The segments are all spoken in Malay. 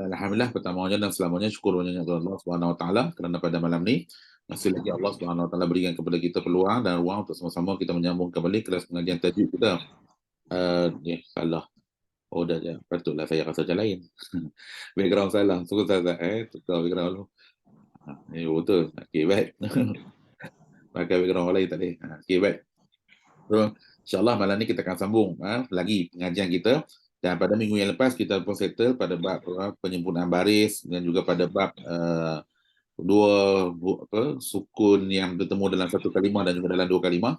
Alhamdulillah, pertamanya dan selamanya syukur banyak kepada Allah Subhanahu Wa Taala kerana pada malam ni masih lagi Allah Subhanahu Wa Taala berikan kepada kita peluang dan ruang untuk sama-sama kita menyambung kembali kelas pengajian tajwid kita. Salah. Oh, dah je. Patutlah saya rasa macam lain. Background salah. Suruh salah. Tukar background dulu. Betul. Okey, baik. Pakai background orang lain tak boleh. Okey, baik. So, InsyaAllah malam ni kita akan sambung lagi pengajian kita. Dan pada minggu yang lepas kita pun settle pada bab penyempurnaan baris dan juga pada bab sukun yang bertemu dalam satu kalimah dan juga dalam dua kalimah.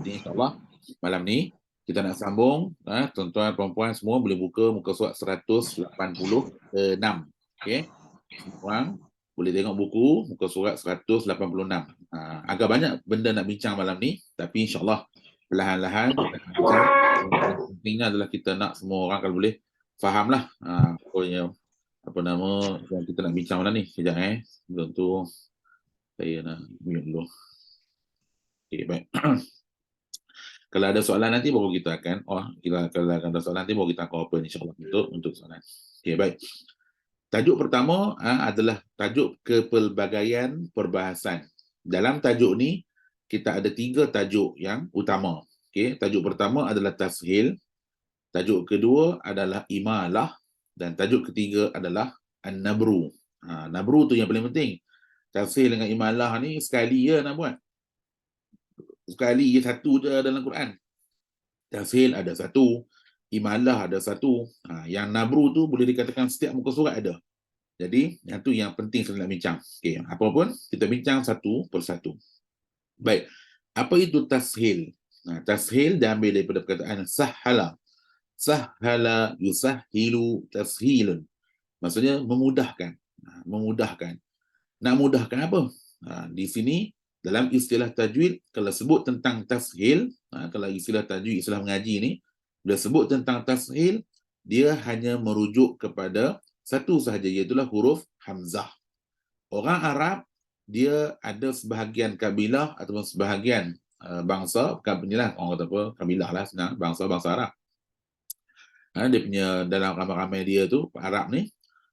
Jadi insyaAllah malam ni kita nak sambung. Tuan-tuan perempuan semua boleh buka muka surat 186. Okay. Orang boleh tengok buku muka surat 186. Agak banyak benda nak bincang malam ni, tapi insyaAllah perlahan-lahan kita akan bincang. Pentingnya adalah kita nak semua orang kalau boleh fahamlah apa nama yang kita nak bincang malam ni. Sekejap tentu saya nak mute dulu. Okay, baik. Kalau ada soalan nanti baru kita akan kalau ada soalan nanti baru kita akan open insyaAllah untuk soalan. Okay, baik. Tajuk pertama adalah tajuk kepelbagaian perbahasan. Dalam tajuk ni kita ada 3 tajuk yang utama. Okay, tajuk pertama adalah tashil, tajuk kedua adalah imalah dan tajuk ketiga adalah an-nabru. Nabru tu yang paling penting. Tashil dengan imalah ni sekali je nak buat. Sekali je satu je dalam Quran. Tashil ada satu, imalah ada satu. Yang nabru tu boleh dikatakan setiap muka surat ada. Jadi, yang tu yang penting saya nak bincang. Okay, apa pun, kita bincang satu persatu. Baik, apa itu tashil? Tashil diambil daripada perkataan sahala. Sahala yusahhilu tashilun. Maksudnya memudahkan. Memudahkan. Nak mudahkan apa? Di sini, dalam istilah tajwid, kalau sebut tentang tashil, kalau istilah tajwid, istilah mengaji ni, bila sebut tentang tashil, dia hanya merujuk kepada satu sahaja, iaitulah huruf hamzah. Orang Arab, dia ada sebahagian kabilah ataupun sebahagian bangsa, bukan inilah orang kata apa, kabilah lah senang, bangsa Arab. Dia punya, dalam ramai-ramai dia tu, Arab ni,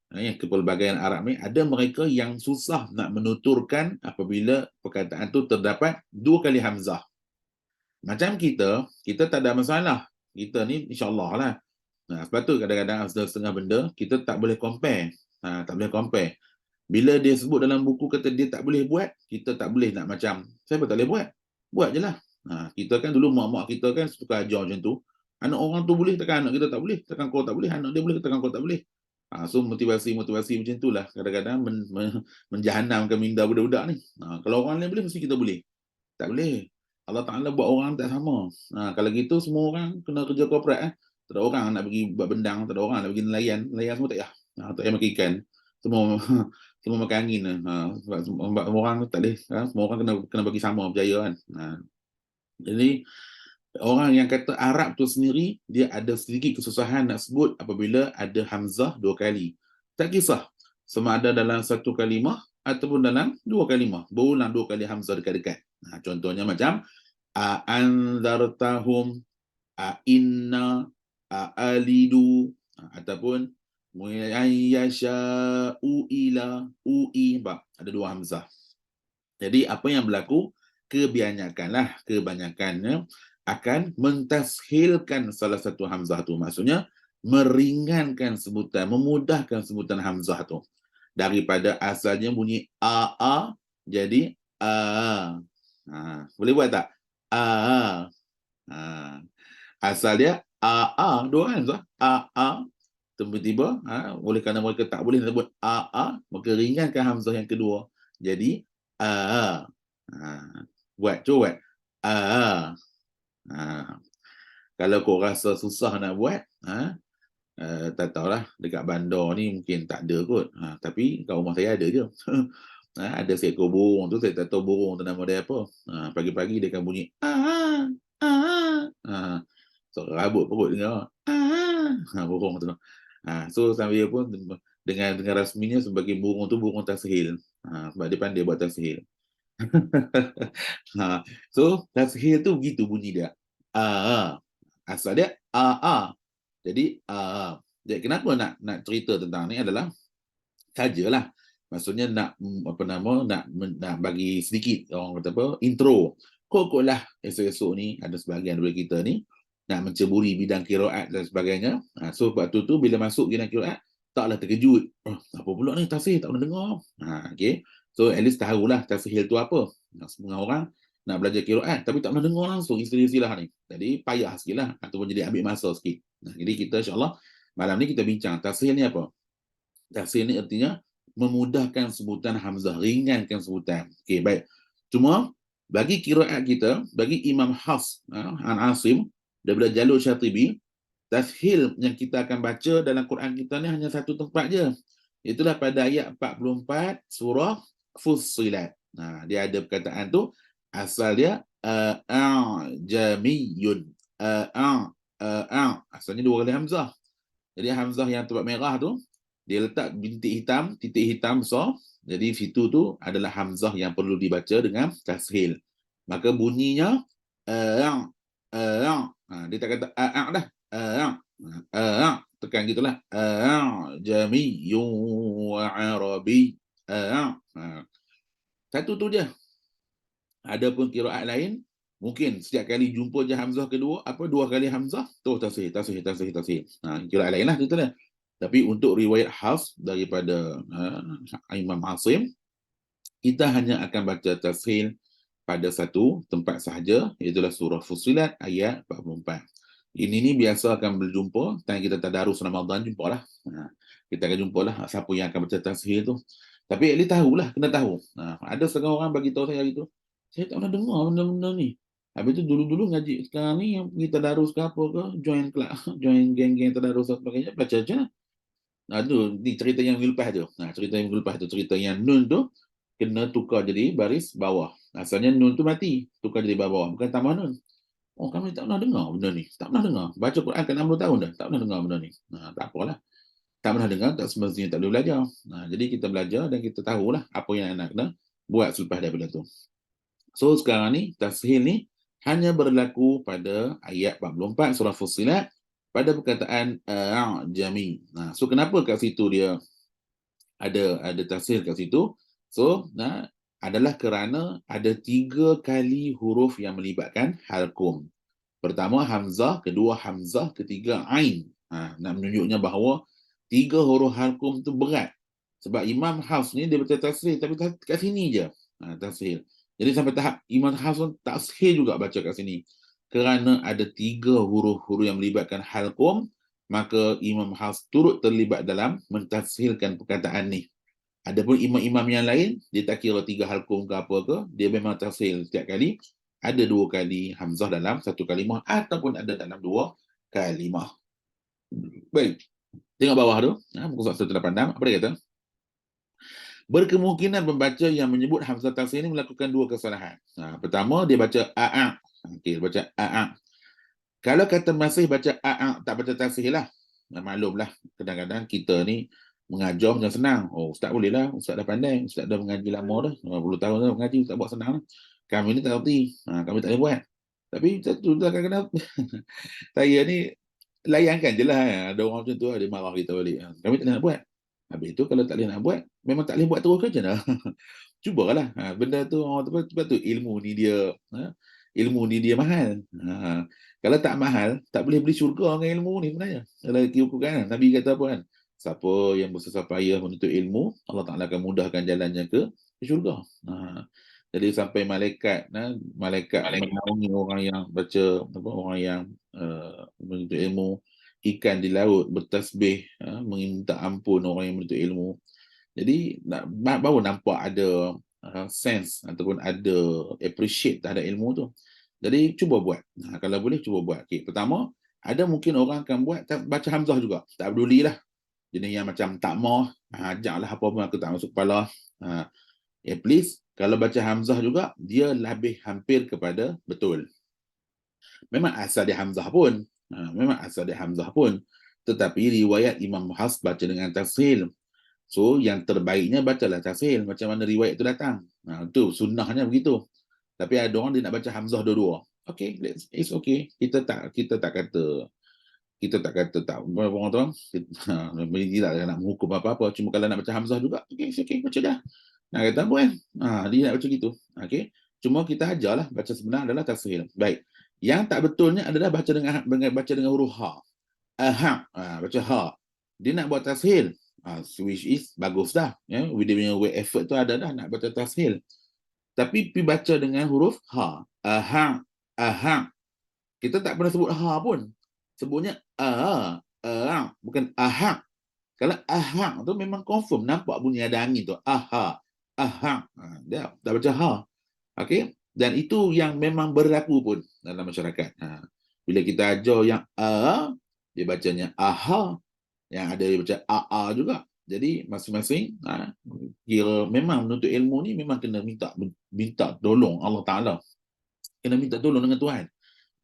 yang kepelbagaian Arab ni, ada mereka yang susah nak menuturkan apabila perkataan tu terdapat 2 kali hamzah. Macam kita tak ada masalah. Kita ni insyaAllah lah. Sebab tu kadang-kadang setengah benda, kita tak boleh compare. Tak boleh compare. Bila dia sebut dalam buku kata dia tak boleh buat, kita tak boleh nak macam, siapa tak boleh buat? Buat je lah. Kita kan dulu mak-mak kita kan suka ajar macam tu. Anak orang tu boleh, takkan anak kita tak boleh. Takkan kau tak boleh, anak dia boleh, takkan kau tak boleh. So motivasi-motivasi macam itulah. Kadang-kadang menjahanamkan minda budak-budak ni. Kalau orang lain boleh, mesti kita boleh. Tak boleh. Allah Ta'ala buat orang tak sama. Kalau gitu semua orang kena kerja korporat. Tak ada orang nak pergi buat bendang, tak ada orang nak pergi nelayan. Nelayan semua tak payah. Tak payah makan ikan. Semua semua makan angin. Sebab semua orang tak boleh. Semua orang kena bagi sama berjaya kan. Jadi orang yang kata Arab tu sendiri, dia ada sedikit kesusahan nak sebut apabila ada hamzah 2 kali. Tak kisah sama ada dalam satu kalimah ataupun dalam 2 kalimah. Berulang 2 kali hamzah dekat-dekat. Contohnya macam anzartahum, inna, alidu, ataupun yasha'u ila, ada 2 hamzah. Jadi apa yang berlaku? Kebanyakannya akan mentashilkan salah satu hamzah tu. Maksudnya meringankan sebutan, memudahkan sebutan hamzah tu. Daripada asalnya bunyi a jadi a. Boleh buat tak? A. Asal dia a 2 hamzah. A. Tiba-tiba oleh kerana mereka tak boleh sebut a, maka ringankan hamzah yang kedua. Jadi a. Cuba buat. Kalau kau rasa susah nak buat, tak tahulah, dekat bandar ni mungkin tak ada kot. Tapi kat rumah saya ada je. Ada seekor burung tu, saya tak tahu burung tu nama dia apa. Pagi-pagi dia akan bunyi so rabut perut dengar. Burung tu. So sambil pun dengan rasminya sebagai burung tu burung tashil. Sebab dia pandai buat tashil. So tashil tu begitu bunyi dia. Asal dia Jadi Jadi kenapa nak cerita tentang ni adalah sajalah. Maksudnya nak nak bagi sedikit orang kata apa intro. Kok-koklah esok-esok ni ada sebahagian daripada kita ni nak menceburi bidang qiraat dan sebagainya. So sebab tu bila masuk bidang qiraat taklah terkejut. Apa pula ni tafsir tak pernah dengar. Okey. So at least tahulah tafsir tu apa. Setengah orang nak belajar qiraat tapi tak pernah dengar langsung istilah-istilah ni. Jadi payah sikitlah ataupun jadi ambil masa sikit. Jadi kita insya-Allah malam ni kita bincang tafsir ni apa. Tafsir ni artinya memudahkan sebutan hamzah, ringankan sebutan. Okey, baik. Cuma bagi qiraat kita, bagi Imam Hafs An Asim daripada jalur Syatibi, tafhil yang kita akan baca dalam Quran kita ni hanya satu tempat je. Itulah pada ayat 44 surah Fussilat. Dia ada perkataan tu asal dia a'jamiyun. Asalnya dua kali hamzah. Jadi hamzah yang tempat merah tu dia letak titik hitam besar. Jadi situ tu adalah hamzah yang perlu dibaca dengan tashil. Maka bunyinya dia tak kata dah. Tekan gitulah. Jami'un wa arabi. Satu tu je. Adapun qiraat lain mungkin setiap kali jumpa je hamzah kedua, dua kali hamzah, tu tashil. Qiraat lain lah kita dah. Tapi untuk riwayat Hafs daripada Imam Asim, kita hanya akan baca tafsir pada satu tempat sahaja, iaitu surah Fussilat ayat 44. Ini ni biasa akan berjumpa, tanya kita tadarus Ramadan, jumpalah. Kita akan jumpalah siapa yang akan baca tafsir tu. Tapi Eli tahulah, kena tahu. Ada setengah orang bagi tahu saya hari tu, saya tak pernah dengar benda-benda ni. Habis tu dulu-dulu ngaji, sekarang ni yang kita tadarus ke apa ke, join geng-geng tadarus dan sebagainya, baca je. Tu ni cerita yang minggu lepas tu. Cerita yang nun tu kena tukar jadi baris bawah. Asalnya nun tu mati, tukar jadi bawah, bukan tambah nun. Kami tak pernah dengar benda ni. Tak pernah dengar. Baca Quran ke 60 tahun dah, tak pernah dengar benda ni. Tak apalah. Tak pernah dengar, tak semestinya tak boleh belajar. Jadi kita belajar dan kita tahulah apa yang nak kena buat selepas daripada tu. So sekarang ni tafsir ni hanya berlaku pada ayat 44 surah Fussilat pada perkataan jami. So kenapa kat situ dia ada tafsir kat situ? So adalah kerana ada 3 kali huruf yang melibatkan halqum. Pertama hamzah, kedua hamzah, ketiga ain. Nak menunjuknya bahawa 3 huruf halqum tu berat. Sebab Imam Hafs ni dia baca tafsir tapi kat sini je tafsir. Jadi sampai tahap Imam Hafs tafsir juga baca kat sini. Kerana ada 3 huruf-huruf yang melibatkan halqum, maka Imam Hafs turut terlibat dalam mentafsirkan perkataan ni. Adapun imam-imam yang lain, dia tak kira 3 halqum ke apa ke, dia memang tafsir setiap kali ada 2 kali hamzah dalam satu kalimah ataupun ada dalam 2 kalimah. Baik. Tengok bawah tu, muka surat 186, apa dia kata? Berkemungkinan pembaca yang menyebut hamzah tafsir ini melakukan 2 kesalahan. Pertama, dia baca a'a. Okey, baca a'a. Kalau kata masih baca a'a, tak baca tafsir lah. Maklumlah, kadang-kadang kita ni mengajar macam senang. Ustaz boleh lah, ustaz dah pandai, ustaz dah mengaji lama dah, 50 tahun dah mengaji, ustaz buat senang lah. Kami ni tak erti, kami tak boleh buat. Tapi satu kadang-kadang saya ni layankan je lah. Ada orang macam tu, dia marah kita balik. Kami tak boleh nak buat. Habis tu kalau tak boleh nak buat, memang tak boleh buat terus ke macam mana? Cubalah. Benda tu orang sebab tu ilmu ni dia mahal. Kalau tak mahal, tak boleh beli syurga dengan ilmu ni sebenarnya. Kalau kan Nabi kata apa kan? Siapa yang bersusah payah menuntut ilmu, Allah Taala akan mudahkan jalannya ke syurga. Jadi sampai malaikat menaungi orang yang baca orang yang menuntut ilmu, ikan di laut bertasbih meminta ampun orang yang menuntut ilmu. Jadi baru nampak ada sense ataupun ada appreciate terhadap ilmu tu. Jadi cuba buat. Kalau boleh cuba buat. Okay. Pertama, ada mungkin orang akan buat baca hamzah juga. Tak pedulilah. Jenis yang macam tak mau, ajaklah apa pun aku tak masuk kepala. At least kalau baca hamzah juga, dia lebih hampir kepada betul. Memang asal dia hamzah pun. Tetapi riwayat Imam Hafs baca dengan tafsir. So yang terbaiknya bacalah tafsir. Macam mana riwayat itu datang. Itu sunnahnya begitu. Tapi ada orang dia nak baca hamzah dua-dua. Okay, it's okay. Kita tak kata kita tak kata tak orang tuan tidak nak menghukum apa-apa, cuma kalau nak baca hamzah juga okey baca dah. Nak kata apa kan? Dia nak baca gitu. Okey. Cuma kita ajarlah baca sebenar adalah tashil. Baik. Yang tak betulnya adalah baca dengan huruf ha. Baca ha. Dia nak buat tashil. Which is bagus dah. Ya, with dia punya way effort tu ada dah nak baca tashil. Tapi pi baca dengan huruf ha. Kita tak pernah sebut ha pun. Sebutnya bukan aha. Kalau aha tu memang confirm nampak bunyi ada angin tu. Aha. Dia tak baca ha. Okey? Dan itu yang memang berlaku pun dalam masyarakat. Bila kita ajar yang dia bacanya aha. Yang ada dia baca juga. Jadi masing-masing kira memang menuntut ilmu ni memang kena minta tolong Allah Ta'ala. Kena minta tolong dengan Tuhan.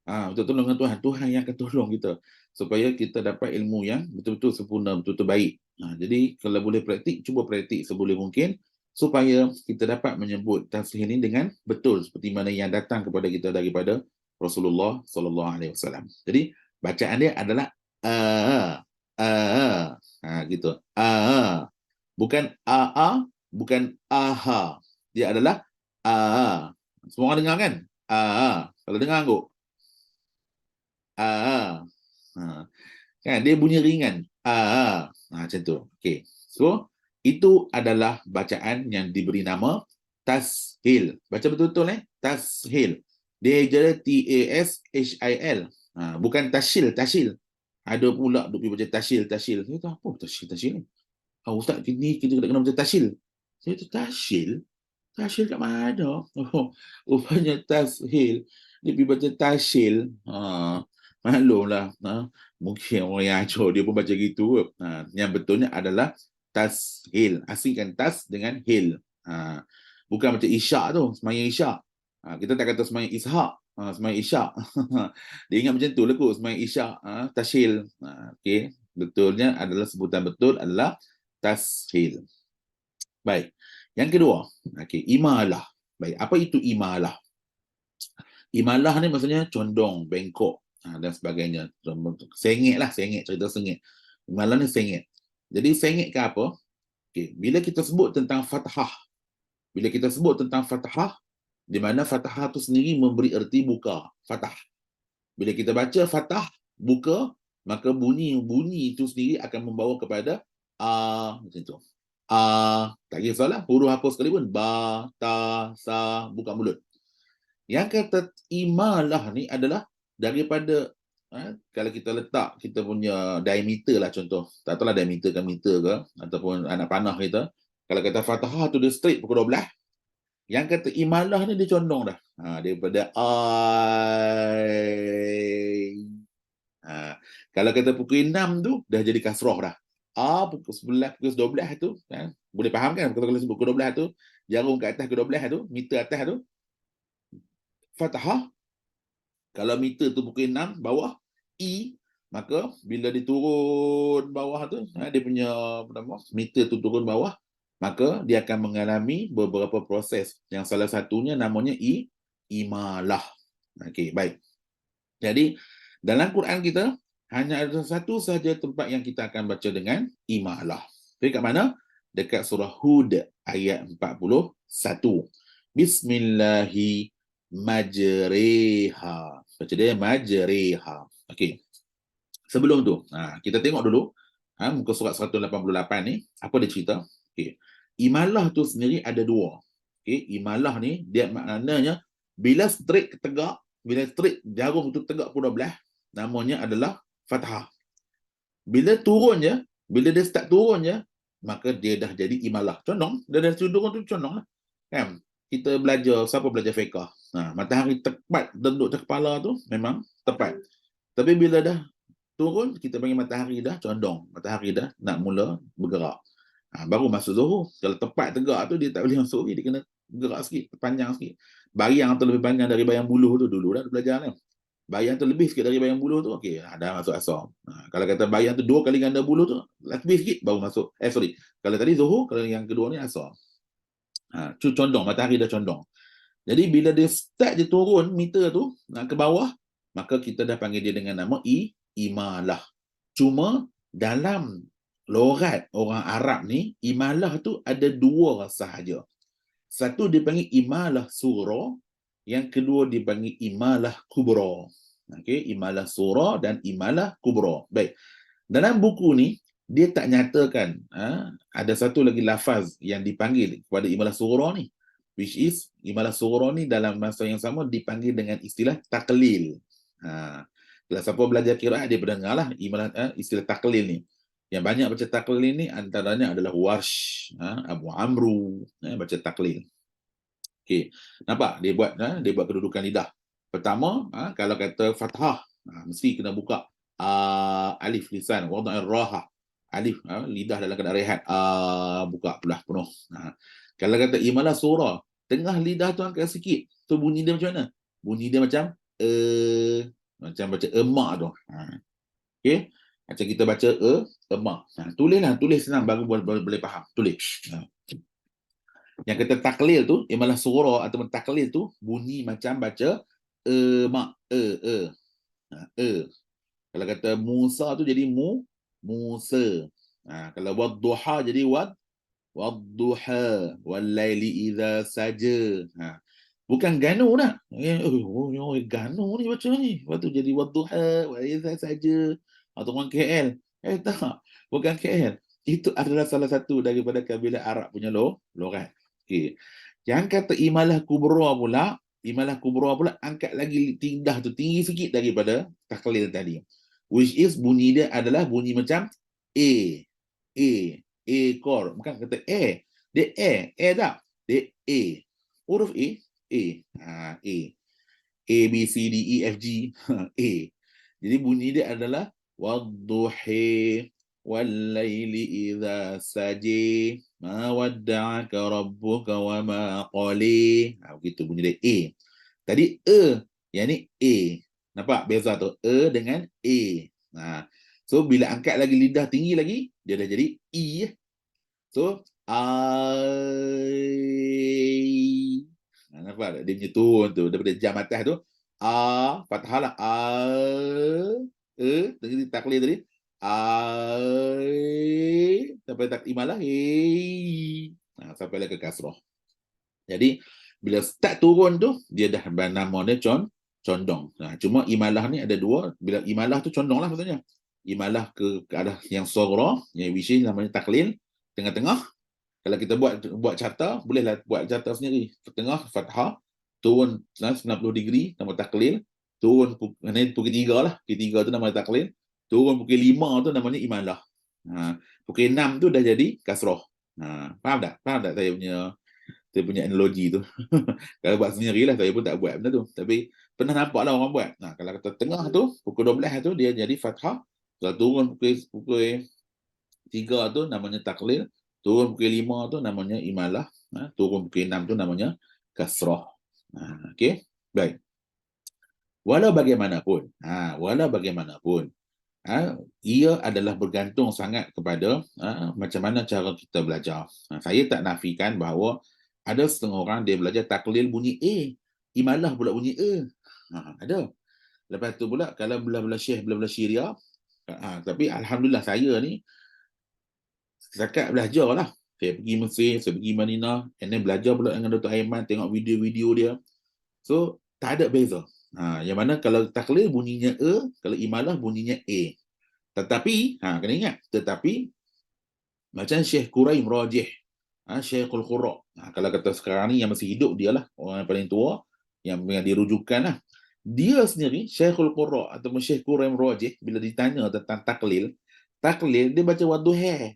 Minta tolong dengan Tuhan. Tuhan yang akan tolong kita. Supaya kita dapat ilmu yang betul-betul sempurna, betul-betul baik. Jadi kalau boleh praktik, cuba praktik seboleh mungkin. Supaya kita dapat menyebut tashil ini dengan betul. Seperti mana yang datang kepada kita daripada Rasulullah SAW. Jadi bacaan dia adalah gitu. Bukan bukan aha. Dia adalah semua orang dengar kan? Kalau dengar anggur. Kan dia bunyi ringan. Macam tu. Okey. So itu adalah bacaan yang diberi nama tashil. Baca betul-betul tashil. Dia jadi TASHIL. Bukan tashil. Ada pula duk baca tashil. Saya kata apa tashil ni? Ustaz ni kita kena baca tashil. Saya kata tashil kat mana? Rupanya tashil. Dia pergi baca tashil. Maklumlah. Mungkin orang yang ajar dia pun baca gitu. Yang betulnya adalah tashil. Asingkan tas dengan hil. Bukan macam isyak tu. Semayang isyak. Kita tak kata semayang ishak. Semayang isyak. Dia ingat macam tu lah kot. Semayang isyak. Tashil. Okay. Betulnya adalah sebutan betul adalah tashil. Baik. Yang kedua. Okay. Imalah. Baik. Apa itu imalah? Imalah ni maksudnya condong, bengkok dan sebagainya. Sengit. Cerita sengit. Imalah ni sengit. Jadi sengit ke apa? Okay. Bila kita sebut tentang fathah. Di mana fathah tu sendiri memberi erti buka. Fathah. Bila kita baca fathah, buka, maka bunyi itu sendiri akan membawa kepada macam tu. Tak kisahlah huruf apa sekalipun. Ba, ta, sa, buka mulut. Yang kata imalah ni adalah daripada kalau kita letak kita punya diameter lah contoh. Tak tahulah diameter ke meter ke ataupun anak panah kita. Kalau kata fathah tu dia straight pukul 12. Yang kata imalah ni dia condong dah. Daripada kalau kata pukul 6 tu dah jadi kasrah dah. Pukul 11, pukul 12 tu boleh faham kan kalau sebut pukul 12 tu jarum kat atas pukul 12 tu, meter atas tu fathah. Kalau meter tu pukul 6 bawah maka bila diturun bawah tu dia punya meter tu turun bawah, maka dia akan mengalami beberapa proses yang salah satunya namanya imalah. Okey, baik. Jadi dalam Quran kita hanya ada satu saja tempat yang kita akan baca dengan imalah. Dekat mana? Dekat surah Hud ayat 41. Bismillahi majriha. Baca dia majriha. Okey. Sebelum tu, kita tengok dulu muka surat 188 ni, apa dia cerita? Okey. Imalah tu sendiri ada dua. Okey, imalah ni dia maknanya bila straight tegak, bila straight jarum tu tegak pukul 12, namanya adalah fathah. Bila turun je, bila dia start turun je, maka dia dah jadi imalah. Condong, dia dah turun tu condong lah. Kan? Kita belajar, siapa belajar fiqah? Matahari tepat duduk di kepala tu memang tepat. Tapi bila dah turun, kita panggil matahari dah condong. Matahari dah nak mula bergerak. Baru masuk zuhur. Kalau tepat tegak tu dia tak boleh masuk, dia kena gerak sikit, panjang sikit. Bayang tu lebih panjang dari bayang buluh tu dulu dah belajar kan. Bayang tu lebih sikit dari bayang buluh tu, okey, dah masuk asar. Kalau kata bayang tu 2 kali ganda buluh tu, lebih sikit baru masuk. Kalau tadi zuhur, kalau yang kedua ni asar. Condong, matahari dah condong. Jadi bila dia start je turun meter tu ke bawah, maka kita dah panggil dia dengan nama imalah. Cuma dalam logat orang Arab ni, imalah tu ada dua sahaja. Satu dipanggil imalah surah, yang kedua dipanggil imalah kubra. Okey, imalah surah dan imalah kubra. Baik. Dalam buku ni dia tak nyatakan ada satu lagi lafaz yang dipanggil kepada imalah surah ni, which is imalah surah ni dalam masa yang sama dipanggil dengan istilah taklil. Kalau siapa belajar qiraat dia pernah dengarlah istilah taklil ni. Yang banyak baca taklil ni antaranya adalah Warsh, Abu Amru baca taklil. Okey. Nampak dia buat kedudukan lidah. Pertama, kalau kata fathah, mesti kena buka alif lisan, wada'ir raha. Alif lidah dalam keadaan rehat. Buka belah penuh. Kalau kata imalah surah, tengah lidah tu angkat sikit. Tu bunyi dia macam mana? Bunyi dia macam macam baca emak tu. Okey. Macam kita baca emak. Tulis senang baru boleh faham. Tulis. Yang kata taklil tu, imalah surah ataupun taklil tu bunyi macam baca mak Kalau kata Musa tu jadi Musa. Kalau wadduha jadi wadduha walaili idza saja. Bukan ganu nak. Ganu ni baca ni. Lepas tu jadi wadduha walaili idza saja. Atau orang KL. Tak. Bukan KL. Itu adalah salah satu daripada kabilah Arab punya logat. Okey. Yang kata imalah kubra pula angkat lagi tindah tu tinggi sikit daripada taklil tadi. Which is bunyi dia adalah bunyi macam ekor. Bukan kata dia tak. Dia huruf A. B C D E F G A. Jadi bunyi dia adalah wadduhi wal-laili idza saji ma wadda'aka rabbuka wa ma qali. Begitu bunyi dia A. Tadi yang ni A. Nampak beza tu? Dengan A. So bila angkat lagi lidah tinggi lagi, dia dah jadi I. So nampak tak? Dia punya turun tu daripada jam atas tu fathah lah tadi taklil tadi sampai tak imalah sampai lah ke kasrah. Jadi bila start turun tu dia dah nama dia condong. Cuma imalah ni ada dua. Bila imalah tu condong lah maksudnya. Imalah ke arah yang sughra, yang which is namanya taklil, tengah-tengah. Kalau kita buat carta, bolehlah buat carta sendiri. Tengah fathah, turun 90 degree nama taklil, turun pukul 3 lah. Pukul 3 tu nama taklil, turun pukul 5 tu namanya imalah. Pukul 6 tu dah jadi kasrah. Faham tak? Faham tak saya punya analogi tu? Kalau buat sendirilah, saya pun tak buat benda tu. Tapi pernah nampak lah orang buat. Kalau kata tengah tu, pukul 12 tu dia jadi fathah. Kalau turun pukul 3 tu namanya taklil, turun pukul 5 tu namanya imalah, turun pukul 6 tu namanya kasrah. Okey, baik. Walau bagaimanapun, ia adalah bergantung sangat kepada macam mana cara kita belajar. Saya tak nafikan bahawa ada setengah orang dia belajar taklil bunyi imalah pula bunyi ada. Lepas tu pula kalau belah-belah syekh, belah-belah syiria, tapi alhamdulillah saya ni setakat belajar lah. Saya pergi Mesir, saya pergi Madinah, and then belajar pula dengan Dr. Aiman, tengok video-video dia. So, tak ada beza. Yang mana kalau taklil bunyinya kalau imalah bunyinya A. Tetapi, kena ingat, macam Syekh Quraim Rajih, Syekhul Qurra. Kalau kata sekarang ni yang masih hidup dia lah, orang yang paling tua, yang dirujukan lah. Dia sendiri, Syekhul Qurra ataupun Syekh Quraim Rajih, bila ditanya tentang taklil, dia baca wadduha.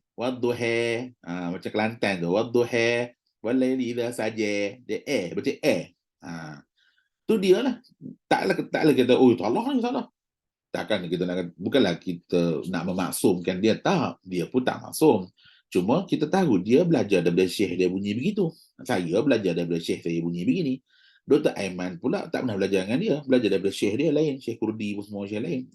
Macam Kelantan tu, wadduha walaili idza saja. Dia baca tu dia lah. Taklah kita itu Allah ni salah. Takkan kita nak, bukanlah kita nak memaksumkan dia, tak, dia pun tak maksum. Cuma kita tahu dia belajar daripada syekh dia bunyi begitu. Saya belajar daripada syekh saya bunyi begini. Dr. Aiman pula tak pernah belajar dengan dia, belajar daripada syekh dia lain, Syekh Kurdi pun semua syekh lain.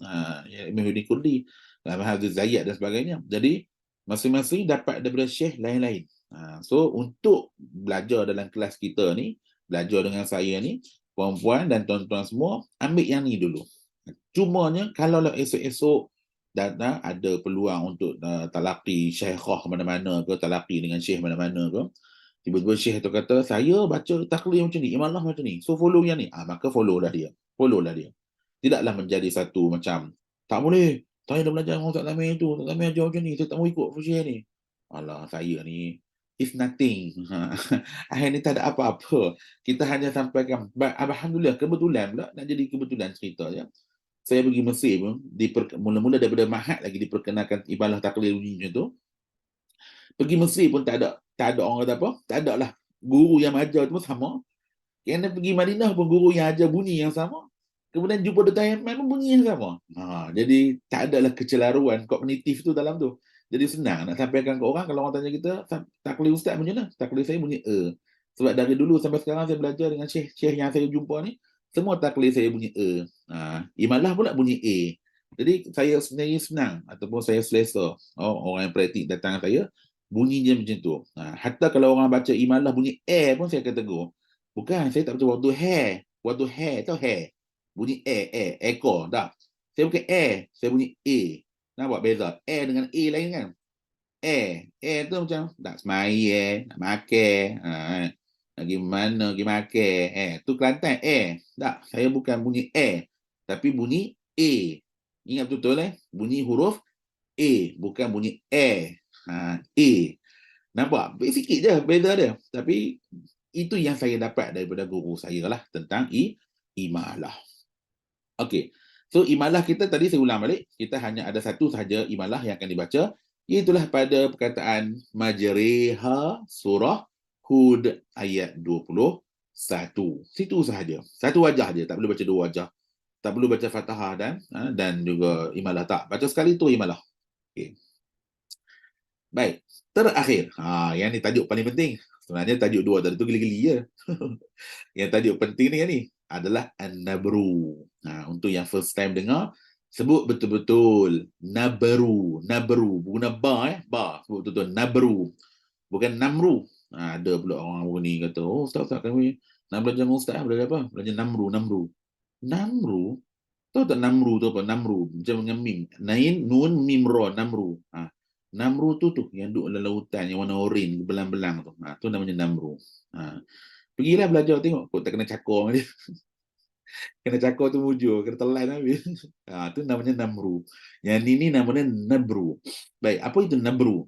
Muhyiddin Kurdi, Hafiz Zayyad dan sebagainya. Jadi masing-masing dapat daripada syekh lain-lain. So untuk belajar dalam kelas kita ni, belajar dengan saya ni, puan-puan dan tuan-tuan semua, ambil yang ni dulu. Cumanya kalau esok-esok dan ada peluang untuk talaqi syekhah mana-mana ke, talaqi dengan syekh mana-mana ke, tiba-tiba syekh tu kata, saya baca taklid macam ni, imalah macam ni, so follow yang ni, maka follow lah dia. Tidaklah menjadi satu macam, tak boleh, saya dah belajar dengan Ustaz Zamir tu, Ustaz Zamir ajar macam ni, saya tak mau ikut syekh ni. Alah, saya ni is nothing. Akhir ni tak ada apa-apa. Kita hanya sampaikan, alhamdulillah, kebetulan pula, nak jadi kebetulan cerita ya. Saya pergi Mesir pun, mula-mula daripada Mahat lagi diperkenalkan ibadah taklid bunyi macam tu. Pergi Mesir pun tak ada orang kata apa, tak ada lah. Guru yang ajar tu pun sama. Kerana pergi Madinah pun guru yang ajar bunyi yang sama. Kemudian jumpa Dr. Ahmad pun bunyi yang sama. Jadi tak adalah kecelaruan kognitif tu dalam tu. Jadi senang nak sampaikan ke orang. Kalau orang tanya kita, taklid ustaz macam mana? Taklid saya bunyi Sebab dari dulu sampai sekarang saya belajar dengan syekh yang saya jumpa ni, semua taklid saya bunyi Imalah pula bunyi A. Jadi saya sendiri senang ataupun saya selesa. Orang yang praktik datang saya, bunyinya macam tu. Hatta kalau orang baca imalah bunyi A pun saya akan tegur. Bukan, saya tak baca waktu hair. Waktu hair, tahu hair? Bunyi ekor, tak. Saya bukan saya bunyi A. Nampak beza? Dengan A lain kan? Tu macam nak semai, nak makan, pergi mana, pergi makan. Tu Kelantan, Tak, saya bukan bunyi tapi bunyi A. Ingat betul bunyi huruf A, bukan bunyi A. Nampak? Sikit je beza dia. Tapi itu yang saya dapat daripada guru saya lah tentang imalah. Okey. So imalah kita tadi saya ulang balik, kita hanya ada satu sahaja imalah yang akan dibaca, iaitulah pada perkataan majriha surah Hud ayat 21. Situ sahaja. Satu wajah dia, tak perlu baca dua wajah. Tak perlu baca Fatihah dan juga imalah, tak. Baca sekali tu imalah. Okey. Baik, terakhir. Yang ni tajuk paling penting. Sebenarnya tajuk dua tadi tu geli-geli je. Yang tajuk penting ni adalah an-nabru. Untuk yang first time dengar, sebut betul-betul nabru. Guna ba. Sebut betul-betul nabru. Bukan namru. Ada pula orang ni kata, ustaz kami nak belajar dengan ustaz, belajar apa? Belajar namru. Namru? Tahu tak namru tu apa? Namru. Macam dengan mim. Nain, nun, mim, ro. Namru. Namru tu yang duduk dalam lautan yang warna oren, belang-belang tu. Tu namanya namru. Pergilah belajar tengok, kau tak kena cakor dia. Kena cakor tu mujur, kena telan habis. Tu namanya namru. Yang ni namanya nabru. Baik, apa itu nabru?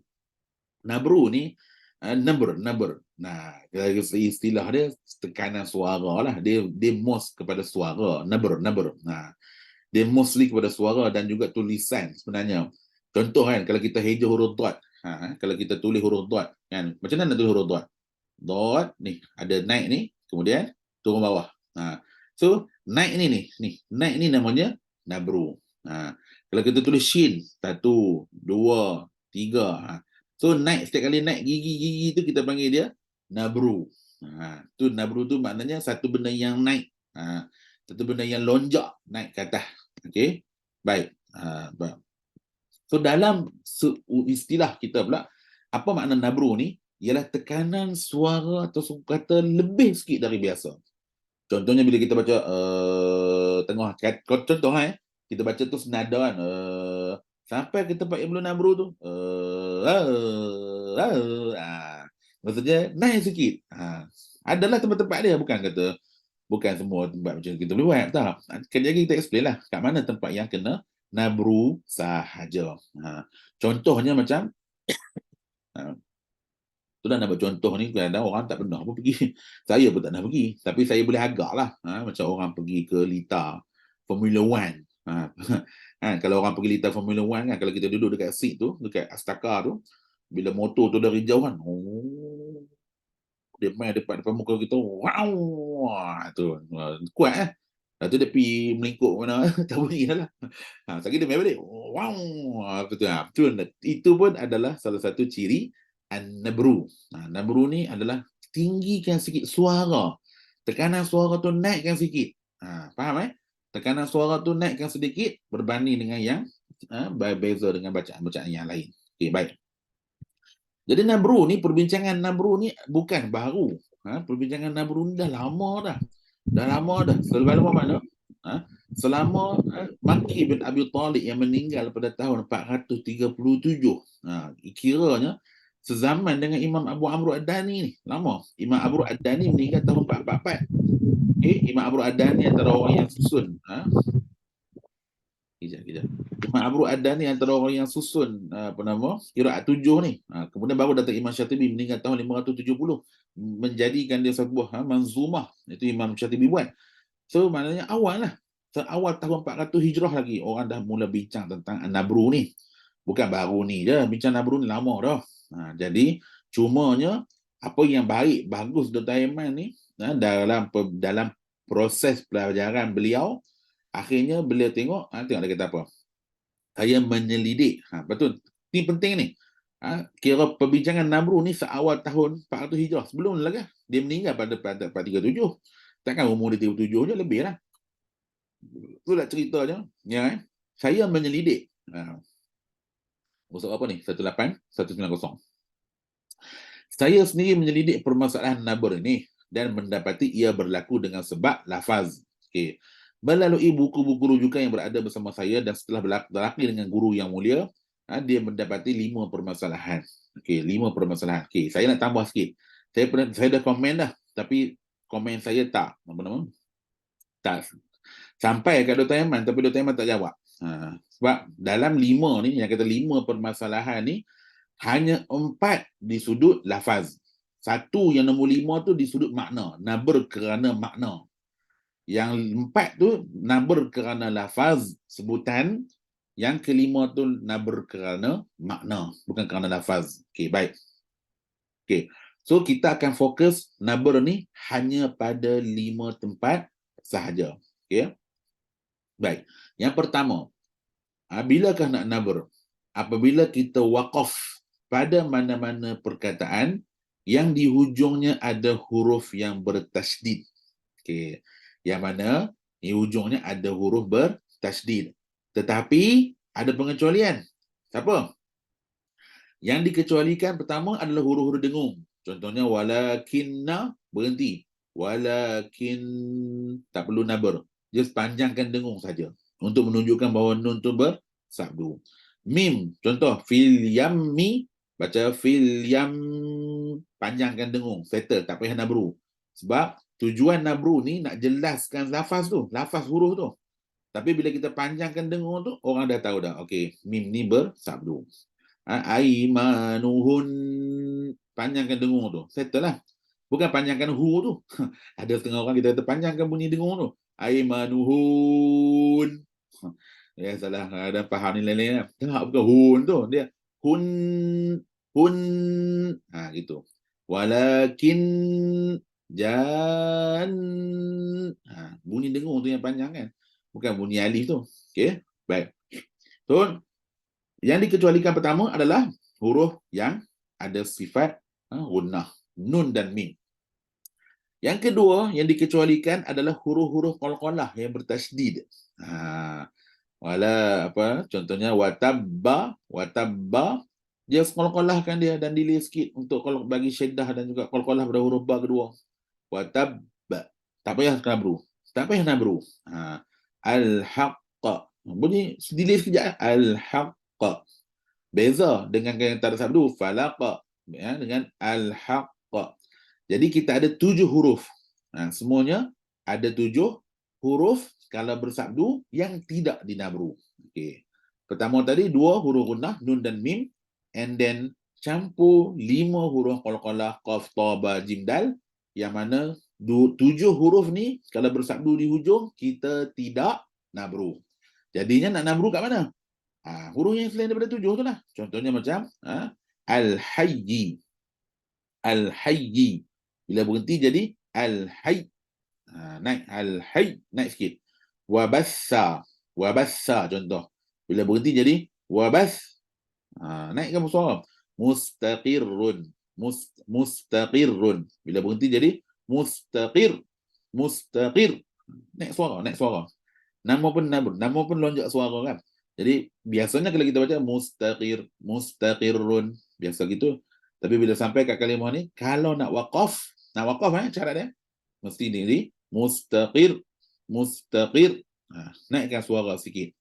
Nabru ni nabr. Istilah dia tekanan suara lah. Dia most kepada suara. Nabr. Dia mostly kepada suara dan juga tulisan sebenarnya. Contoh kan, kalau kita hijau huruf dot, kalau kita tulis huruf dot, kan, macam mana nak tulis huruf dot? Dot ni, ada naik ni, kemudian turun bawah. So, naik ni naik ni namanya nabru. Kalau kita tulis shin, 1, 2, 3. So, naik, setiap kali naik gigi tu kita panggil dia nabru. Tu nabru tu maknanya satu benda yang naik. Satu benda yang lonjak naik ke atas. Okey. Baik. So dalam istilah kita pula, apa makna nabru ni? Ialah tekanan suara atau kata lebih sikit dari biasa. Contohnya bila kita baca tengah contoh kita baca tu senada kan, sampai ke tempat yang belum nabru tu, maksudnya naik sikit. Adalah tempat-tempat dia, bukan semua tempat macam kita boleh buat, tak. Sekali lagi kita explain lah kat mana tempat yang kena nabru sahaja. Contohnya macam tu dah nak buat contoh ni, kadang orang tak pernah pun pergi. Saya pun tak pernah pergi, tapi saya boleh agak lah. Macam orang pergi ke Lita Formula One. Kalau orang pergi Lita Formula One kan, kalau kita duduk dekat seat tu, dekat Astaka tu, bila motor tu dari jauh kan, dia main depan muka kita, wow, tu kuat Lepas tu dia pergi melingkup mana, tak bunyi dah lah. Sekali dia main balik, wow, itu pun adalah salah satu ciri an-nabru. Nabru ni adalah tinggikan sikit suara. Tekanan suara tu naikkan sikit. Faham Tekanan suara tu naikkan sedikit berbanding dengan yang berbeza dengan bacaan-bacaan yang lain. Okey, baik. Jadi perbincangan nabru ni bukan baru. Perbincangan nabru ni dah lama dah. Selepas lama mana? selama Makki bin Abi Talib yang meninggal pada tahun 437, kiranya sezaman dengan Imam Abu Amr Ad-Dani ni. Lama. Imam Abu Ad-Dani meninggal tahun 444. Imam Abu Ad-Dani antara orang yang susun. Kejap. Imam Abu Ad-Dani antara orang yang susun qiraat 7 ni. Kemudian baru datang Imam Syatibi meninggal tahun 570, menjadikan dia sebuah manzumah. Itu Imam Syatibi buat. So maknanya awal lah. Awal tahun 400 Hijrah lagi orang dah mula bincang tentang An-Nabru ni. Bukan baru ni je, bincang Nabru ni lama dah. Jadi cumanya apa yang bagus Dr. Aiman ni dalam proses pelajaran beliau, akhirnya beliau tengok dia kata apa? Saya menyelidik. Betul. Ini penting ni. Kira perbincangan Nabru ni seawal tahun 400 Hijrah. Sebelum lagi dia meninggal pada 437. Takkan umur dia 37 je, lebih lah. Itulah ceritanya. Ya, saya menyelidik. Usul apa ni? 19190. Saya sendiri menyelidik permasalahan nabur ini dan mendapati ia berlaku dengan sebab lafaz. Okey. Melalui buku-buku rujukan yang berada bersama saya dan setelah berlaki dengan guru yang mulia, dia mendapati 5 permasalahan. Okey, 5 permasalahan. Okey, saya nak tambah sikit. Saya dah komen dah, tapi komen saya tak sampai kat Dr. Aiman, tapi Dr. Aiman tak jawab. Sebab dalam 5 ni, yang kata 5 permasalahan ni, hanya 4 di sudut lafaz. 1 yang nombor 5 tu di sudut makna, nabr kerana makna. Yang 4 tu nabr kerana lafaz, sebutan. Yang kelima tu nabr kerana makna, bukan kerana lafaz. Okey, baik. Okey. So kita akan fokus nabr ni hanya pada 5 tempat sahaja. Okey. Baik. Yang pertama, bilakah nak nabr? Apabila kita waqaf pada mana-mana perkataan yang di hujungnya ada huruf yang bertasydid. Okey. Yang mana di hujungnya ada huruf bertasydid. Tetapi ada pengecualian. Siapa? Yang dikecualikan pertama adalah huruf-huruf dengung. Contohnya walakinna, berhenti. Walakin, tak perlu nabr. Just panjangkan dengung saja untuk menunjukkan bahawa nun tu bersabdu. Mim, contoh fil yammi, baca fil yam, panjangkan dengung, settle, tak payah nabru. Sebab tujuan nabru ni nak jelaskan lafaz tu, lafaz huruf tu. Tapi bila kita panjangkan dengung tu, orang dah tahu dah. Okey, mim ni bersabdu. Aimanuhun, panjangkan dengung tu, settle lah. Bukan panjangkan hu tu. Ada setengah orang kita kata panjangkan bunyi dengung tu. Aimanuhun. Ya, salah. Ada faham ni lain-lain. Tak, bukan hun tu. Dia hun. Gitu. Walakin jan. Bunyi dengung tu yang panjang kan. Bukan bunyi alif tu. Okey. Baik. So, yang dikecualikan pertama adalah huruf yang ada sifat gunnah, nun dan mim. Yang kedua yang dikecualikan adalah huruf-huruf qalqalah yang bertasydid. Contohnya watabba, dia qalqalahkan dia dan delay sikit untuk kalau bagi syaddah dan juga qalqalah pada huruf ba kedua. Watabba. Tak payah nabru. Tak payah nabru. Al-haqqa. Bunyi delay sekejap. Al-haqqa. Beza dengan yang tak ada sabdu, falaqa, dengan al-haqqa. Jadi kita ada 7 huruf. Semuanya ada 7 huruf kalau bersabdu yang tidak dinabru. Okey. Pertama tadi 2 huruf gunnah, nun dan mim, and then campur 5 huruf qalqalah, qaf, ta, ba, jim, dal, yang mana 7 huruf ni kalau bersabdu di hujung kita tidak nabru. Jadinya nak nabru kat mana? Huruf yang selain daripada 7 tu lah. Contohnya macam al-hayyi. Al-hayyi. Bila berhenti jadi al-hayy. Naik al-hayy, naik sikit. Wabassa. Wabassa contoh. Bila berhenti jadi wabas. Naikkan suara. Mustaqirrun. Mustaqirrun. Bila berhenti jadi mustaqir. Mustaqir. Naik suara. Nama pun lonjak suara kan. Jadi biasanya kalau kita baca mustaqirrun, biasa gitu. Tapi bila sampai kat kalimah ni, kalau nak waqaf syarat dia mesti ni mustaqir. Naikkan suara sikit.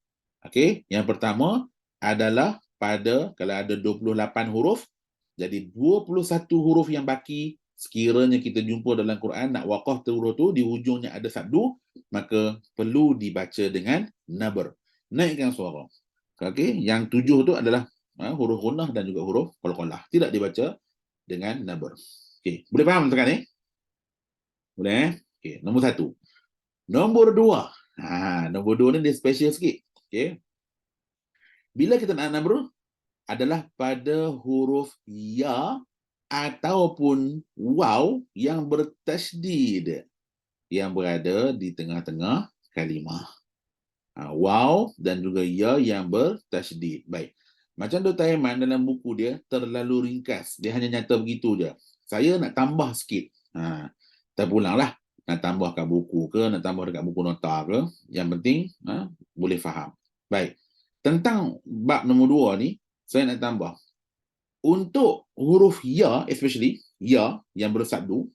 Okey, yang pertama adalah pada kalau ada 28 huruf, jadi 21 huruf yang baki sekiranya kita jumpa dalam Quran nak waqaf huruf tu di hujungnya ada sabdu, maka perlu dibaca dengan nabr. Naikkan suara. Okey, yang 7 tu adalah huruf gunnah dan juga huruf qalqalah. Tidak dibaca dengan nabr. Okey, boleh faham sekarang ni? Boleh? Okey, nombor 1. Nombor 2. Nombor 2 ni dia special sikit. Okey. Bila kita nak nabr adalah pada huruf ya ataupun waw yang bertasydid yang berada di tengah-tengah kalimah. Waw dan juga ya yang bertasydid. Baik. Macam Dr. Aiman dalam buku dia terlalu ringkas. Dia hanya nyata begitu je. Saya nak tambah sikit. Terpulanglah. Nak tambah kat buku ke, nak tambah dekat buku nota ke. Yang penting boleh faham. Baik. Tentang bab nombor 2 ni, saya nak tambah. Untuk huruf ya, especially ya yang bersabdu,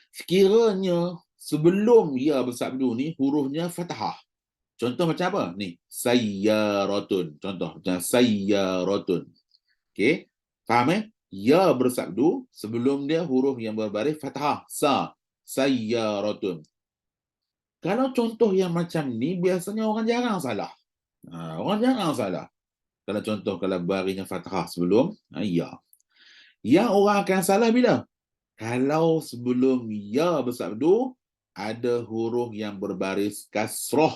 sekiranya sebelum ya bersabdu ni hurufnya fathah. Contoh macam apa? Ni, sayyaratun. Contoh macam sayyaratun. Okey. Faham Ya bersabdu sebelum dia huruf yang berbaris fathah. Sayyaratun. Kalau contoh yang macam ni biasanya orang jarang salah. Orang jarang salah. Kalau contoh kalau barisnya fathah sebelum ya. Yang orang akan salah bila? Kalau sebelum ya bersabdu ada huruf yang berbaris kasrah.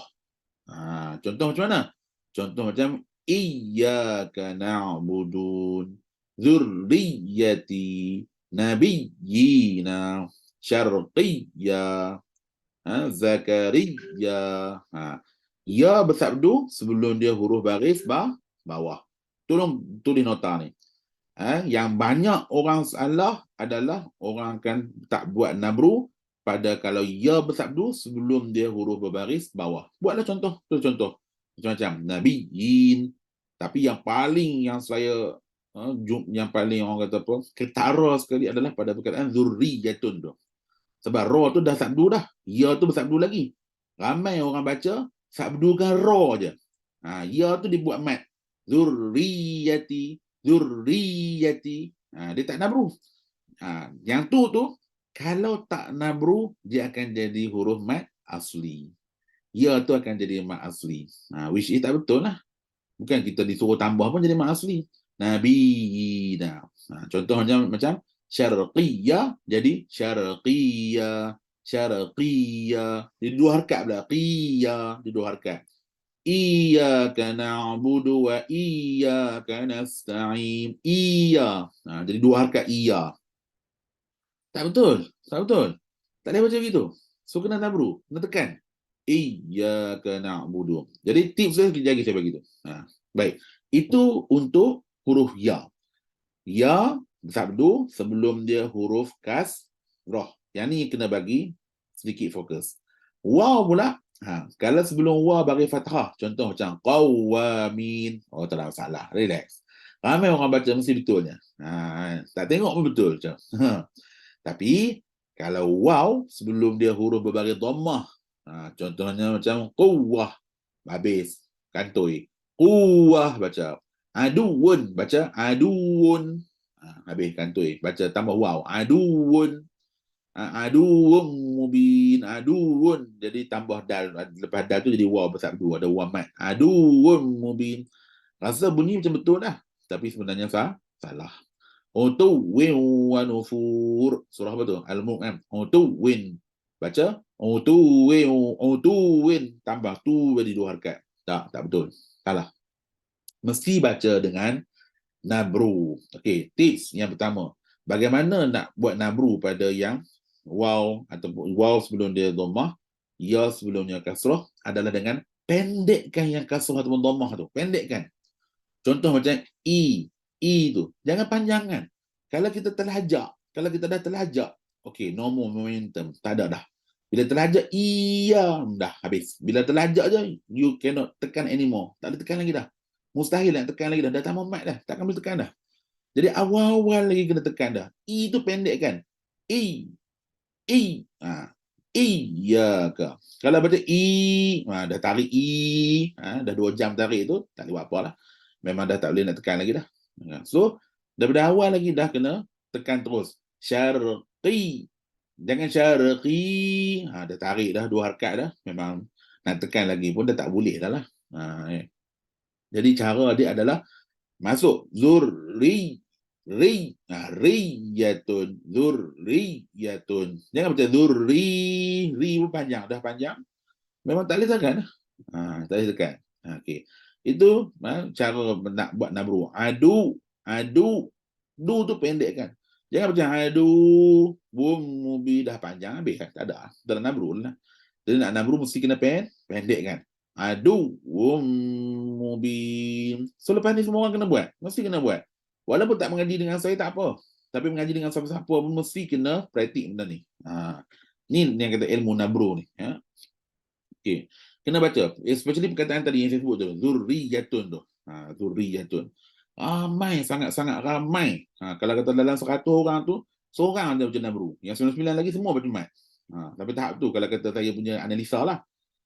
Contoh macam mana? Contoh macam iyyaka na'budun dzurriyyati nabiyyina syarqiyya zakariya. Ya bersabdu sebelum dia huruf baris bawah. Tolong tulis nota ni. Yang banyak orang salah adalah orang akan tak buat nabru pada kalau ya bersabdu sebelum dia huruf berbaris bawah. Buatlah contoh, contoh. Macam-macam nabiyin. Tapi yang paling yang saya yang paling orang kata apa, ketara sekali adalah pada perkataan zurriyatun tu. Sebab ra tu dah sabdu dah. Ya tu bersabdu lagi. Ramai orang baca sabdukan ra je. Ya tu dibuat mat. Zurriyati, zurriyati. Dia tak nabru. Yang tu kalau tak nabru, dia akan jadi huruf mat asli. Ya tu akan jadi mat asli. Which is tak betul lah. Bukan kita disuruh tambah pun jadi mat asli. Nabiyina. Contoh macam syarqiyah jadi syarqiyah. Syarqiyah. Jadi 2 harakat pula. Qiyah. Jadi 2 harakat. Iyyaka na'budu wa iyyaka nasta'in. Iya. Jadi 2 harakat iya. Tak betul. Tak betul. Tak boleh baca begitu. So kena nabru, kena tekan. Iyyaka na'budu. Jadi tips saya sekejap lagi saya bagi tu. Baik. Itu untuk huruf ya. Ya bersabdu sebelum dia huruf kasrah. Yang ni kena bagi sedikit fokus. Waw pula, kalau sebelum waw bagi fathah, contoh macam qawamin. Tak ada masalah, relax. Ramai orang baca mesti betulnya. Tak tengok pun betul macam. Tapi kalau waw sebelum dia huruf berbaris dhammah, contohnya macam quwwah, habis kantoi. Quwwah baca. Aduun baca aduun. Habis kantoi, baca tambah waw. Aduun. Aduun mubin. Aduun. Jadi tambah dal. Lepas dal tu jadi waw bersabdu. Ada waw mat. Aduun mubin. Rasa bunyi macam betul dah. Tapi sebenarnya salah. Utuwin wa nufur. Surah apa tu? Al-Mulk kan? Utuwin. Baca. Utuwin. Tambah tu jadi 2 harakat. Tak betul. Salah. Mesti baca dengan nabru. Okey, tips yang pertama. Bagaimana nak buat nabru pada yang waw ataupun waw sebelum dia dhammah, ya sebelumnya kasrah adalah dengan pendekkan yang kasrah ataupun dhammah tu. Pendekkan. Contoh macam i tu. Jangan panjangkan. Kalau kita terlajak, kalau kita dah terlajak, okey, no more momentum. Tak ada dah. Bila terlajak, iya, dah habis. Bila terlajak je, you cannot tekan anymore. Tak boleh tekan lagi dah. Mustahil nak tekan lagi dah. Dah tambah mat dah. Takkan boleh tekan dah. Jadi awal-awal lagi kena tekan dah. I tu pendek kan. I. Iyyaka. Kalau baca dah tarik dah 2 jam tarik tu, tak boleh buat apa lah. Memang dah tak boleh nak tekan lagi dah. So, daripada awal lagi dah kena tekan terus. Syarqi. Jangan syarqi. Dah tarik dah 2 harakat dah. Memang nak tekan lagi pun dah tak boleh dah lah. Jadi cara dia adalah masuk riyatun, zurriyatun. Jangan baca ri pun panjang, dah panjang. Memang tak boleh tekan. Tak boleh tekan. Okey. Itu cara nak buat nabru. Adu. Du tu pendek kan. Jangan baca adu, bum mubi dah panjang habis kan. Tak ada. Dalam nabru lah. Jadi nak nabru mesti kena pendek kan. Adu, mubin. So lepas ni semua orang kena buat. Mesti kena buat. Walaupun tak mengaji dengan saya tak apa. Tapi mengaji dengan siapa-siapa pun mesti kena praktik benda ni. Ni yang kata ilmu nabru ni. Okay. Kena baca. Especially perkataan tadi yang saya sebut tu. Zurriyatun tu. Zurriyatun. Ramai, sangat-sangat ramai. Kalau kata dalam 100 orang tu, seorang ada baca nabru. Yang 99 lagi semua baca mat. Tapi tahap tu kalau kata saya punya analisa lah.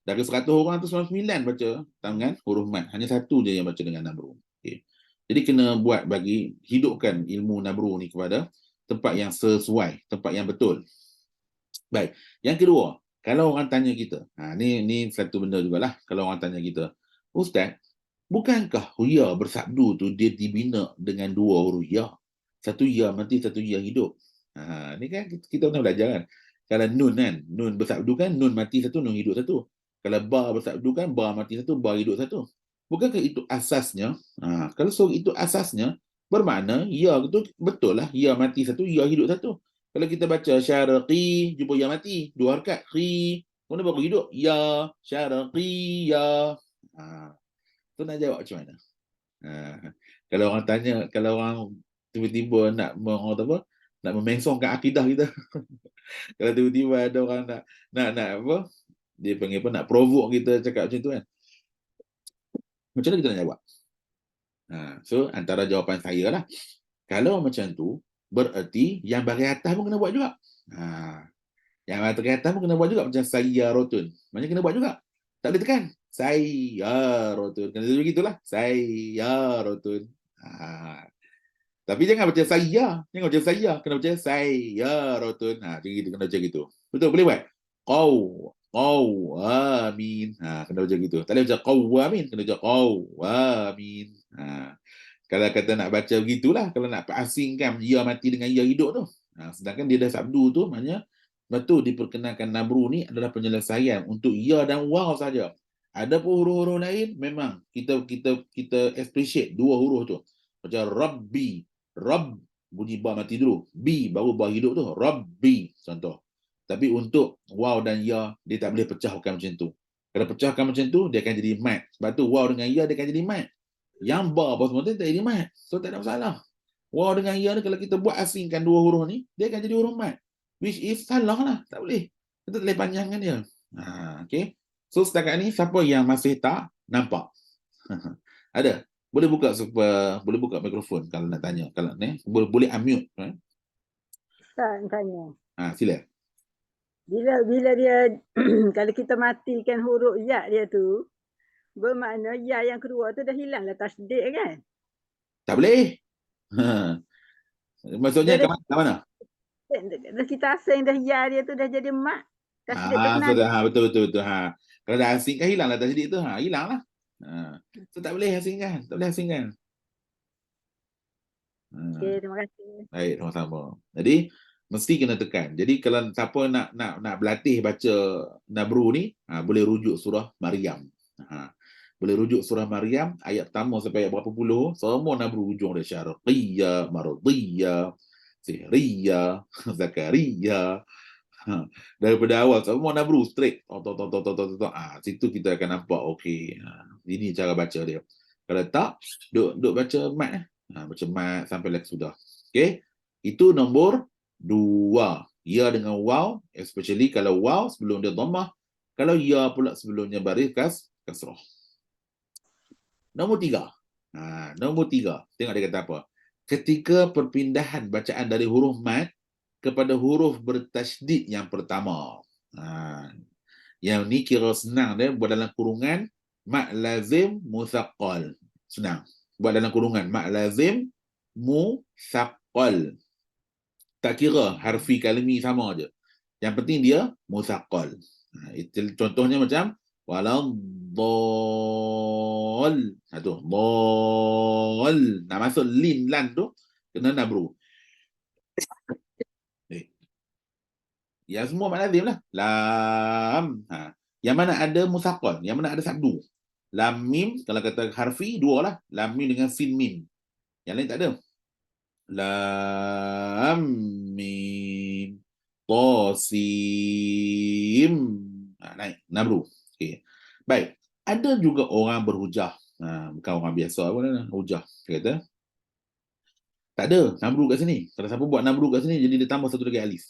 Dari 100 orang tu 99 baca tangan huruf mat. Hanya satu je yang baca dengan nabru. Okay. Jadi kena buat bagi hidupkan ilmu nabru ni kepada tempat yang sesuai, tempat yang betul. Baik. Yang kedua, kalau orang tanya kita, ni satu benda jugalah. Kalau orang tanya kita, Ustaz, bukankah ya bersabdu tu dia dibina dengan 2 huruf ya? Satu ya mati, satu ya hidup. Ni kan kita pernah belajar kan. Kalau nun kan, nun bersabdu kan, nun mati satu, nun hidup satu. Kalau ba bersabdu kan, ba mati satu, ba hidup satu. Bukankah itu asasnya? Kalau so itu asasnya, bermakna ya itu betul lah, ya mati satu, ya hidup satu. Kalau kita baca syarqi, jumpa ya mati, 2 harakat, qi, kemudian baru hidup, ya, syarqi, ya. Tu nak jawab macam mana? Kalau orang tanya, kalau orang tiba-tiba nak nak memengsongkan akidah kita. Kalau tiba-tiba ada orang nak apa? Dia panggil apa? Nak provoke kita cakap macam tu kan. Macam mana kita nak jawab? So antara jawapan saya lah. Kalau macam tu, bererti yang bahagian atas pun kena buat juga. Yang bahagian atas pun kena buat juga. Macam sayyaratun. Maksudnya kena buat juga. Tak boleh tekan. Sayyaratun. Kena begitulah. Sayyaratun. Tapi jangan baca saya. Jangan baca saya. Kena baca sayyaratun. Macam gitu. Kena baca gitu. Betul? Boleh buat? Qawamin. Kena baca gitu. Tak boleh baca qawamin. Kena baca qawamin. Kalau kata nak baca begitulah. Kalau nak asingkan ya mati dengan ya hidup tu. Sedangkan dia dah sabdu tu. Maknanya betul diperkenalkan nabru ni adalah penyelesaian untuk ya dan waw saja. Ada pun huruf-huruf lain memang kita appreciate 2 huruf tu. Macam Rabbi, Rabb bunyi ba mati dulu, bi baru ba hidup tu, Rabbi contoh. Tapi untuk waw dan ya dia tak boleh pecahkan macam tu. Kalau pecahkan macam tu dia akan jadi mat. Sebab tu waw dengan ya dia akan jadi mat. Yang ba apa semua tu tak jadi mat. So tak ada masalah. Waw dengan ya ni kalau kita buat asingkan 2 huruf ni, dia akan jadi huruf mat. Which is salah lah. Tak boleh. Kita tak boleh panjangkan dia. Okay. So setakat ni siapa yang masih tak nampak? Ada? Boleh buka mikrofon kalau nak tanya. Kalau ni boleh unmute. Tak tanya. Sila. Bila dia kalau kita matikan huruf ya dia tu, bermakna ya yang kedua tu dah hilanglah tasdid kan? Tak boleh. Maksudnya ke mana? Dah kita asing dah ya dia tu dah jadi mat. Tasdid tu kena. Betul. Kalau dah asing kan hilanglah tasdid tu. Hilanglah. So tak boleh asingkan. Okey, terima kasih. Baik, sama-sama. Jadi mesti kena tekan. Jadi kalau siapa nak berlatih baca nabru ni, boleh rujuk surah Maryam. Boleh rujuk surah Maryam ayat pertama sampai ayat berapa puluh, semua nabru hujung dia, syarqiyya, mardiyya, sihriyya, zakariya. Daripada awal semua nabru straight. Situ kita akan nampak okey. Ini cara baca dia. Kalau tak, duk baca mat baca mat sampai lagi sudah. Okey. Itu nombor 2. Ya dengan waw, especially kalau waw sebelum dia dhammah, kalau ya pula sebelumnya baris kasrah. Nombor 3. Nombor 3. Tengok dia kata apa. Ketika perpindahan bacaan dari huruf mat kepada huruf bertasydid yang pertama. Yang ni kira senang dia buat dalam kurungan mak lazim musaqqal. Senang. Buat dalam kurungan mak lazim musaqqal. Tak kira harfi kalimi sama je. Yang penting dia musaqqal. Itu contohnya macam waladhdall. Tu dhall. Nak masuk lin lan tu kena nabru. Yang semua mak lazim lah. Lam. Yang mana ada musaqqal, yang mana ada sabdu. Lam mim, kalau kata harfi, dua lah. Lam mim dengan sin mim. Yang lain tak ada. Lam mim. Tosim. Naik. Nabru. Okay. Baik. Ada juga orang berhujah. Bukan orang biasa. Hujah. Dia kata, tak ada nabru kat sini. Kalau siapa buat nabru kat sini, jadi dia tambah satu lagi alif.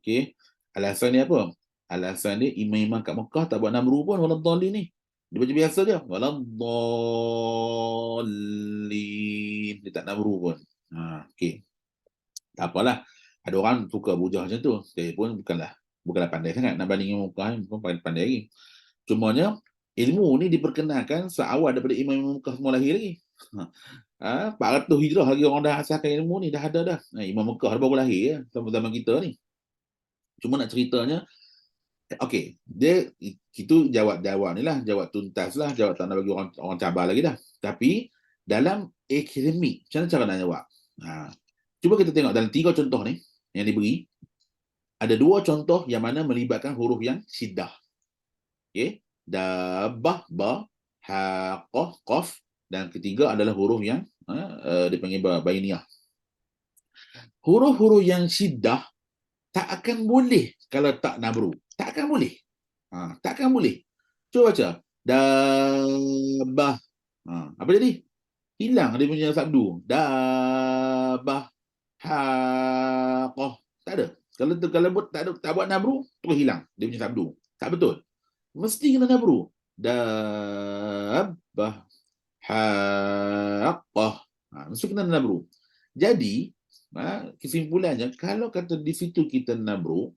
Okay. Alasan dia apa? Alasan dia imam-imam kat Mekah tak buat nabru pun waladhdallin ni. Dia baca biasa dia. Waladhdallin. Dia tak nabru pun. Okay. Tak apalah. Ada orang suka bujah macam tu. Saya pun bukanlah pandai sangat. Nak banding Mekah pun pandai lagi. Cumanya ilmu ni diperkenalkan seawal daripada imam Mekah semua lahir lagi. 400 hijrah lagi orang dah asalkan ilmu ni, dah ada dah. Imam Mekah baru lahir ya, zaman kita ni. Cuma nak ceritanya, okey, dia itu jawab ni lah, jawab tuntas lah, jawab tak nak bagi orang cabar lagi dah. Tapi dalam akademik, macam mana cara nak jawab? Cuba kita tengok dalam 3 contoh ni yang diberi, ada 2 contoh yang mana melibatkan huruf yang syiddah. Okey, dabbah, ba, ha, qaf, qaf, dan ketiga adalah huruf yang dipanggil bainiyah. Huruf-huruf yang syiddah tak akan boleh kalau tak nabru. Tak akan boleh. Tak akan boleh. Cuba baca. Dabbah. Apa jadi? Hilang dia punya sabdu. Dabbah. Haqah. Tak ada. Kalau tak buat nabru, terus hilang dia punya sabdu. Tak betul. Mesti kena nabru. Dabbah. Haqqah. Mesti kena nabru. Jadi, kesimpulannya, kalau kata di situ kita nabru,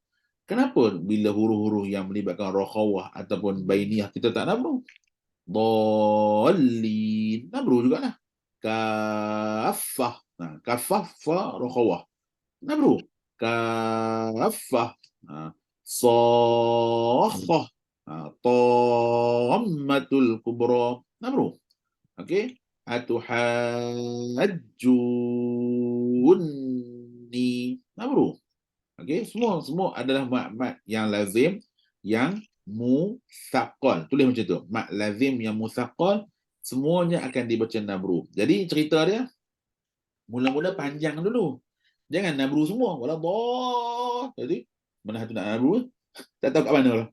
kenapa bila huruf-huruf yang melibatkan rokhawah ataupun bainiyah kita tak nabru? Dhalin. Nabru jugalah. Kafah. Kafah, fa, rokhawah. Nabru. Kafah. Sakhah. Tammatul kubra. Nabru. Okey, atuhajjunni. Nabru. Okey, semua adalah mat yang lazim yang musaqqal. Tulis macam tu. Mat lazim yang musaqqal semuanya akan dibaca nabru. Jadi cerita dia mula-mula panjang dulu. Jangan nabru semua. Waladhdall. Jadi mana tu nak nabru? Tak tahu kat mana lah.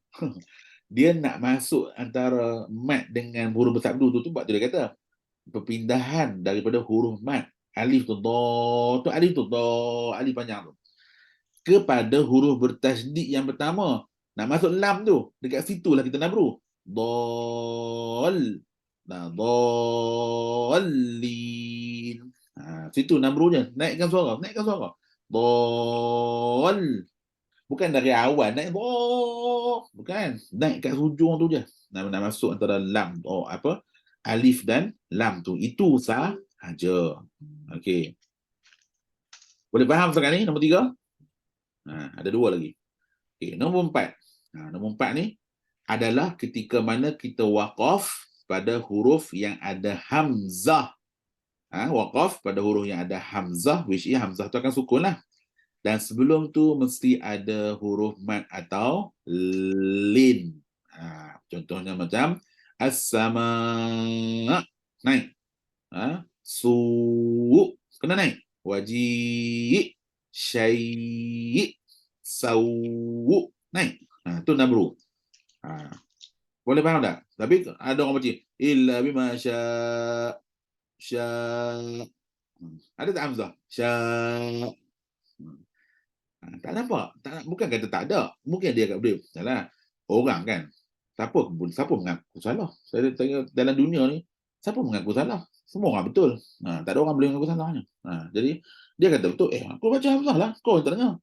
Dia nak masuk antara mat dengan huruf bersabdu tu sebab dia kata perpindahan daripada huruf mat alif tu do tu alif panjang tu kepada huruf bertasydid yang pertama nak masuk lam tu, dekat situlah kita nabru dhallin. Situ nabrunya, naikkan suara dhall. Bukan dari awal naik bukan, naik kat hujung tu je. Nak masuk antara lam alif dan lam tu. Itu sahaja. Okey. Boleh faham sekarang ni nombor 3? Ada 2 lagi. Okey, nombor 4. Nombor 4 ni adalah ketika mana kita waqaf pada huruf yang ada hamzah. Waqaf pada huruf yang ada hamzah, which is hamzah tu akan sukun lah. Dan sebelum tu mesti ada huruf mat atau lin. Contohnya macam as-sama, naik. Su, kena naik. Waji, syai, sau, naik. Tu nabru. Boleh faham tak? Tapi ada orang baca illa bima sya. Ada tak hamzah? Sya. Tak nampak, bukan kata tak ada, mungkin dia kat boleh salah orang kan. Siapa mengaku salah? Saya tanya dalam dunia ni, siapa mengaku salah? Semua orang betul. Tak ada orang boleh mengaku salahnya. Jadi dia kata betul, aku baca hamzah lah, kau yang tak dengar.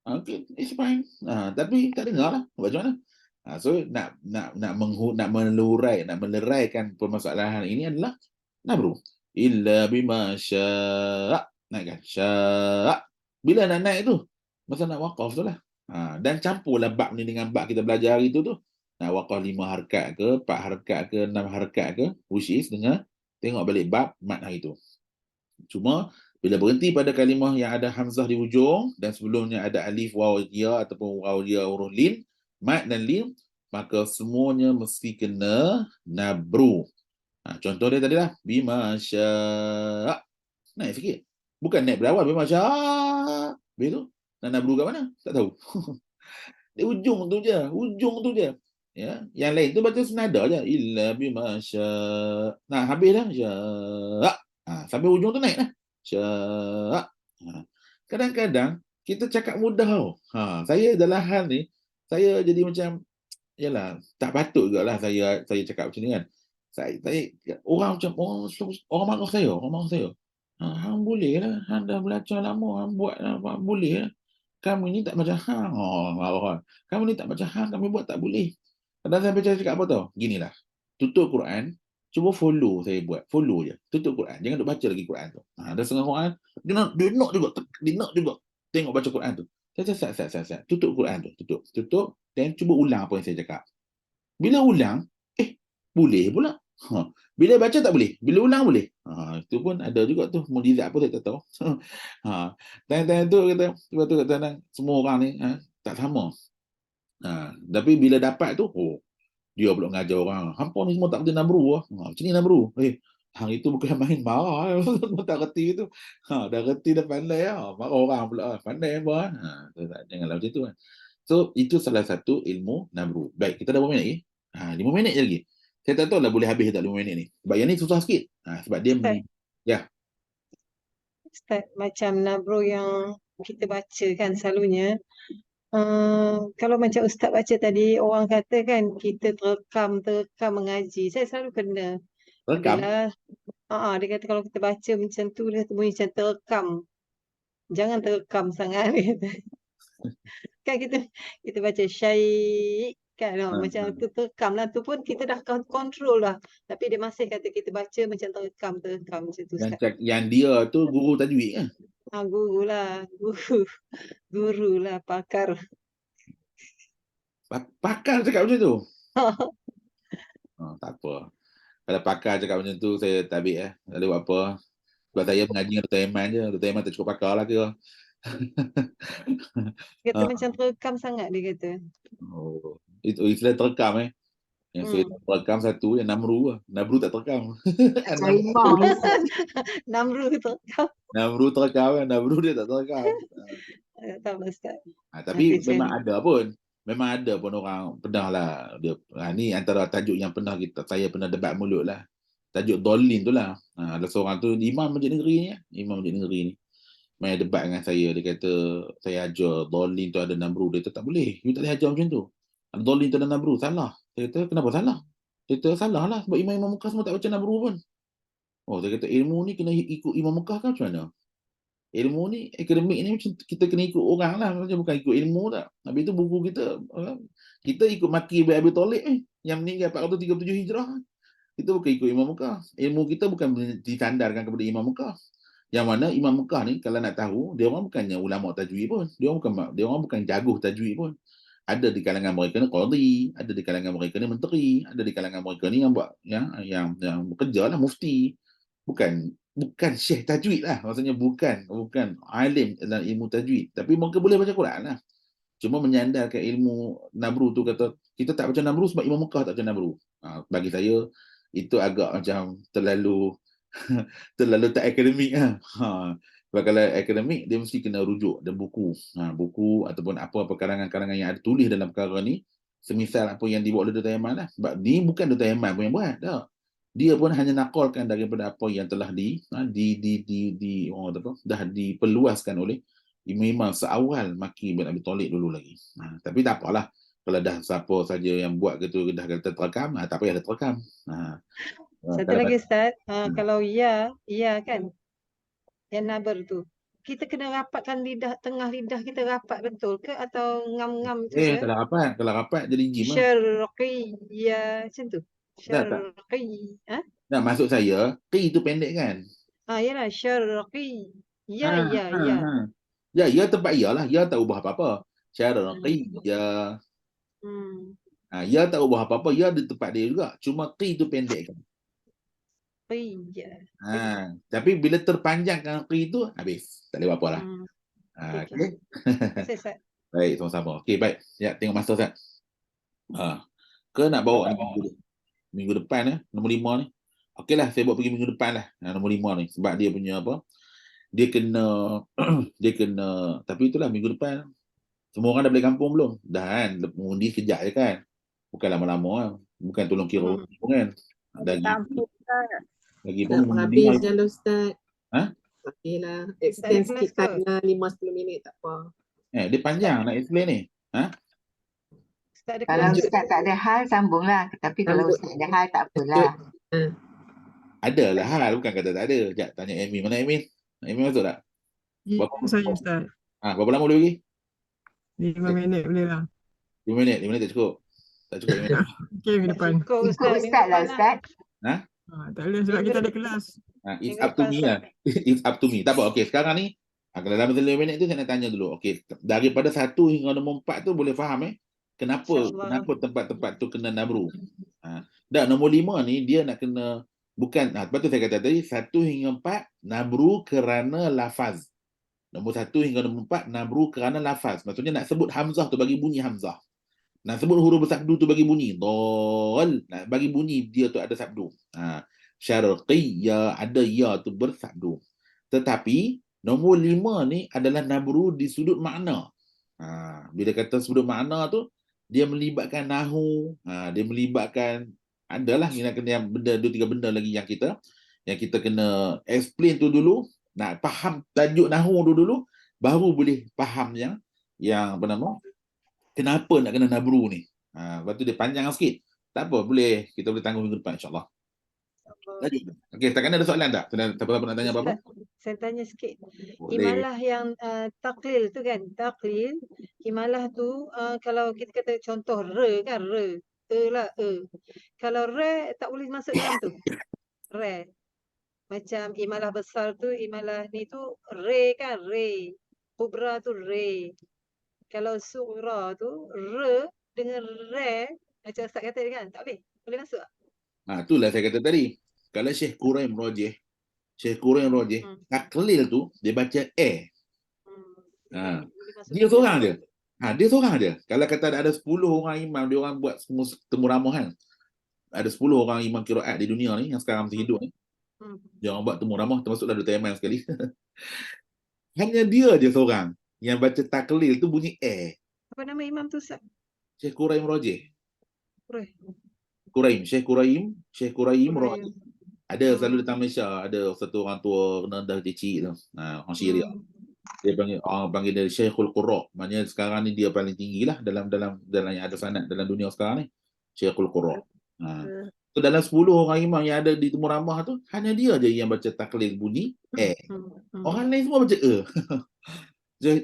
Okay, it's fine. Tapi tak dengar lah. Macam mana? So nak meleraikan permasalahan ini adalah nabru. Illa bima syaa. Naik kan? Syaa. Bila nak naik tu? Masa nak waqaf tu lah. Dan campurlah bab ni dengan bab kita belajar hari tu. Nak waqaf 5 harakat ke, 4 harakat ke, 6 harakat ke, which is dengan tengok balik bab mat hari tu. Cuma bila berhenti pada kalimah yang ada hamzah di hujung dan sebelumnya ada alif waw ya ataupun waw ya huruf lin, mat dan lim, maka semuanya mesti kena nabru. Contoh dia tadi lah, bima syaa. Naik sikit. Bukan naik berawal bima syaa. Habis tu nak nabru kat mana? Tak tahu. Di ujung tu je. Ya, yang lain tu baca senada je. Illa bima syaa. Nah, habis dah. Syaa. Sampai ujung tu naik dah. Syaa. Kadang-kadang kita cakap mudah tau. Saya dalam hal ni, saya jadi macam, yalah, tak patut juga lah saya cakap macam ni kan. Orang macam, orang marah saya. Hang boleh lah, hang dah belajar lama, hang buat lah, boleh lah. Kamu ni tak macam hang. Marah. Kamu ni tak macam hang, kami buat tak boleh. Kadang saya cakap apa tau? Ginilah. Tutup Quran, cuba follow saya buat. Follow je. Tutup Quran. Jangan duk baca lagi Quran tu. Ada setengah orang, dia nak juga tengok baca Quran tu. Saya tutup Quran tu. Tutup. Dan cuba ulang apa yang saya cakap. Bila ulang, boleh pula. Bila baca tak boleh. Bila ulang boleh. Itu pun ada juga tu. Mukjizat apa saya tak tahu. Tanya-tanya tu kata, semua orang ni tak sama. Tapi bila dapat tu, dia pula mengajar orang. Hampa ni semua tak kerti nabru lah. Macam ni nabru. Hang itu bukan main marah. Tak kerti tu. Dah kerti dah pandai lah. Marah orang pula. Pandai apa. Janganlah macam tu kan. So, itu salah satu ilmu nabru. Baik, kita dah berapa minit lagi? 5 minit je lagi. Saya tak tahu lah boleh habis tak 5 minit ni. Sebab yang ni susah sikit. Sebab dia Ustaz, macam nabru yang kita baca kan selalunya, kalau macam Ustaz baca tadi, orang kata kan kita terekam mengaji. Saya selalu kena. rekam. Dia kata kalau kita baca macam tu, dia kata bunyi macam terekam. Jangan terekam sangat. Kan kita baca syai' kan, macam tu terekam lah. Tu pun kita dah kontrol lah. Tapi dia masih kata kita baca macam terekam macam tu. Yang dia tu guru tajwid kan? Guru lah. Guru lah, pakar. Pakar cakap macam tu? Tak apa. Kalau pakar cakap macam tu, saya tak ambil Tak boleh buat apa. Sebab saya mengaji dengan Dr. Iman je. Dr. Iman tak cukup pakar lah ke. Kata macam terekam sangat dia kata. Itu istilah terekam Yang saya terekam satu, yang Namru lah. Namru tak terekam. Namru terekam. Namru terekam kan. Namru dia tak terekam. Tak tahu Ustaz. Tapi memang ada pun. Memang ada pun orang pernah lah. Ni antara tajuk yang saya pernah debat mulut lah. Tajuk Dolin tu lah. Ada seorang tu, Imam Masjid Negeri ni. Imam Masjid Negeri ni. Main debat dengan saya. Dia kata, saya ajar Dolin tu ada Namru. Dia kata, tak boleh. You tak boleh ajar macam tu. Dolin tu ada Namru. Salah. Saya kata, kenapa salah? Dia kata, salah lah. Sebab Imam Mekah semua tak baca Namru pun. Saya kata, ilmu ni kena ikut Imam Mekah kan macam mana? Ilmu ni, akademik ni macam kita kena ikut orang lah. Macam bukan ikut ilmu tak. Habis tu buku kita ikut mati Abi Talib yang meninggal 437 Hijrah. Kita bukan ikut Imam Mekah. Ilmu kita bukan disandarkan kepada Imam Mekah. Yang mana Imam Mekah ni, kalau nak tahu, dia orang bukannya ulama tajwid pun. Dia orang bukan jago tajwid pun. Ada di kalangan mereka ni qadhi, ada di kalangan mereka ni menteri, ada di kalangan mereka ni yang buat yang bekerja lah, mufti. Bukan syekh tajwid lah. Maksudnya bukan alim dalam ilmu tajwid. Tapi mereka boleh baca Quran lah. Cuma menyandarkan ilmu Nabru tu, kata kita tak baca Nabru sebab Imam Mekah tak baca Nabru. Bagi saya itu agak macam terlalu tak akademik lah. Sebab kalau akademik, dia mesti kena rujuk dan buku ataupun apa karangan-karangan yang ada tulis dalam perkara ni, semisal apa yang dibuat oleh Dr. Iman lah. Sebab ni bukan Dr. Iman pun yang buat dah. Dia pun hanya nakalkan daripada apa yang telah dah diperluaskan oleh imam-imam seawal Maki bin Abi Talib dulu lagi. Tapi tak apalah, kalau dah siapa saja yang buat gitu dah kata terekam, tak payah ada terekam. Satu lagi Ustaz, kalau ya kan, yang nabar tu, kita kena rapatkan lidah, tengah lidah kita rapat betul ke atau ngam-ngam je ke? Kalau rapat jadi jim lah. Syarqiyah macam tu. Tak. Syarqi. Nah, maksud saya, qi itu pendek kan? Yalah syarqi. Ya, Ha, ya, ha, ya. ha. Ya tempat ya lah. Ya tak ubah apa-apa. Syarqi, ya. Hmm. Ya tak ubah apa-apa. Ya di tempat dia juga. Cuma qi itu pendek kan? Qiyah. Tapi bila terpanjangkan qi itu, habis. Tak boleh apa lah. Okey. Okay. Ustaz. Baik, sama-sama. Okey, baik. Ya, tengok masa Ustaz. Ke nak bawa minggu depan nombor 5 ni. Okeylah, saya buat pergi minggu depan lah. Nombor 5 ni. Sebab dia punya apa? Dia kena dia kena, tapi itulah minggu depan. Semua orang dah balik kampung belum? Dah kan? Mengundi kejap je kan? Bukan lama-lama kan? Bukan tolong kira kan? Kampung kan. Lagi Tak pun habis je lah Ustaz. Ha? Okeylah. Extend sikit time 5-10 minit tak apa. Dia panjang nak explain ni. Kalau Ustaz tak ada hal, sambunglah. Tapi kalau Ustaz ada hal, tak apalah. Ada lah hal, bukan kata tak ada. Sekejap, tanya Amy. Mana Amy? Amy masuk tak? Saya Ustaz. Berapa lama boleh pergi? 5 minit boleh lah. 5 minit? 5 minit tak cukup? Tak cukup 5 minit. Okey, minggu depan. Ikut Ustaz lah, Ustaz. Tak boleh sebab kita ada kelas. It's up to me lah. It's up to me. Tak apa. Okey, sekarang ni, kalau dalam 5 minit tu saya nak tanya dulu. Okey, daripada 1 hingga nombor 4 tu boleh faham kenapa tempat-tempat tu kena nabru. Dan nombor 5 ni dia nak kena, bukan, lepas tu saya kata tadi 1 hingga 4 nabru kerana lafaz. Nombor 1 hingga nombor 4 nabru kerana lafaz. Maksudnya nak sebut hamzah tu bagi bunyi hamzah. Nak sebut huruf bersabdu tu bagi bunyi dal. Nak bagi bunyi dia tu ada sabdu. Syarqi, ya, ada ya tu bersabdu. Tetapi nombor 5 ni adalah nabru di sudut makna. Bila kata sudut makna tu, dia melibatkan nahu, dia melibatkan, adalah yang kena benda 2-3 benda lagi yang kita kena explain tu dulu. Nak faham tajuk nahu tu dulu, baru boleh faham yang apa nama, kenapa nak kena nabru ni. Lepas tu dia panjang sikit. Tak apa, kita boleh tanggung minggu depan insyaAllah. Lanjut. Okey, setakat ni ada soalan tak? Siapa-siapa nak tanya apa-apa? Saya tanya sikit. Boleh. Imalah yang taklil tu kan, taklil, imalah tu kalau kita kata contoh re kan, re, lah, Kalau re tak boleh masuk dalam tu. Re. Macam imalah besar tu, imalah ni tu re kan, re. Kubra tu re. Kalau sughra tu re dengan re, macam Ustaz kata kan, tak boleh. Boleh masuk tak? Itulah saya kata tadi. Kalau Syekh Quraim Rajih, taklil tu dia baca dia seorang je. Dia seorang je. Kalau kata ada 10 orang imam, dia orang buat temu ramah kan. Ada 10 orang imam qiraat di dunia ni yang sekarang masih hidup ni. Dia orang buat temu ramah, termasuklah Dr. Aiman sekali. Hanya dia je seorang yang baca taklil tu bunyi Apa nama imam tu Ustaz? Syekh Quraim Rajih. Quraim. Syekh Quraim Rajih. Ada selalu datang Malaysia, ada satu orang tua kena dah kecil tu. Orang Syria. Dia panggil dia Syekhul Qurra. Maknanya sekarang ni dia paling tinggi lah dalam yang ada sanad dalam dunia sekarang ni. Syekhul Qurra. So dalam 10 orang imam yang ada di temu ramah tu, hanya dia je yang baca taklil bunyi Orang lain semua baca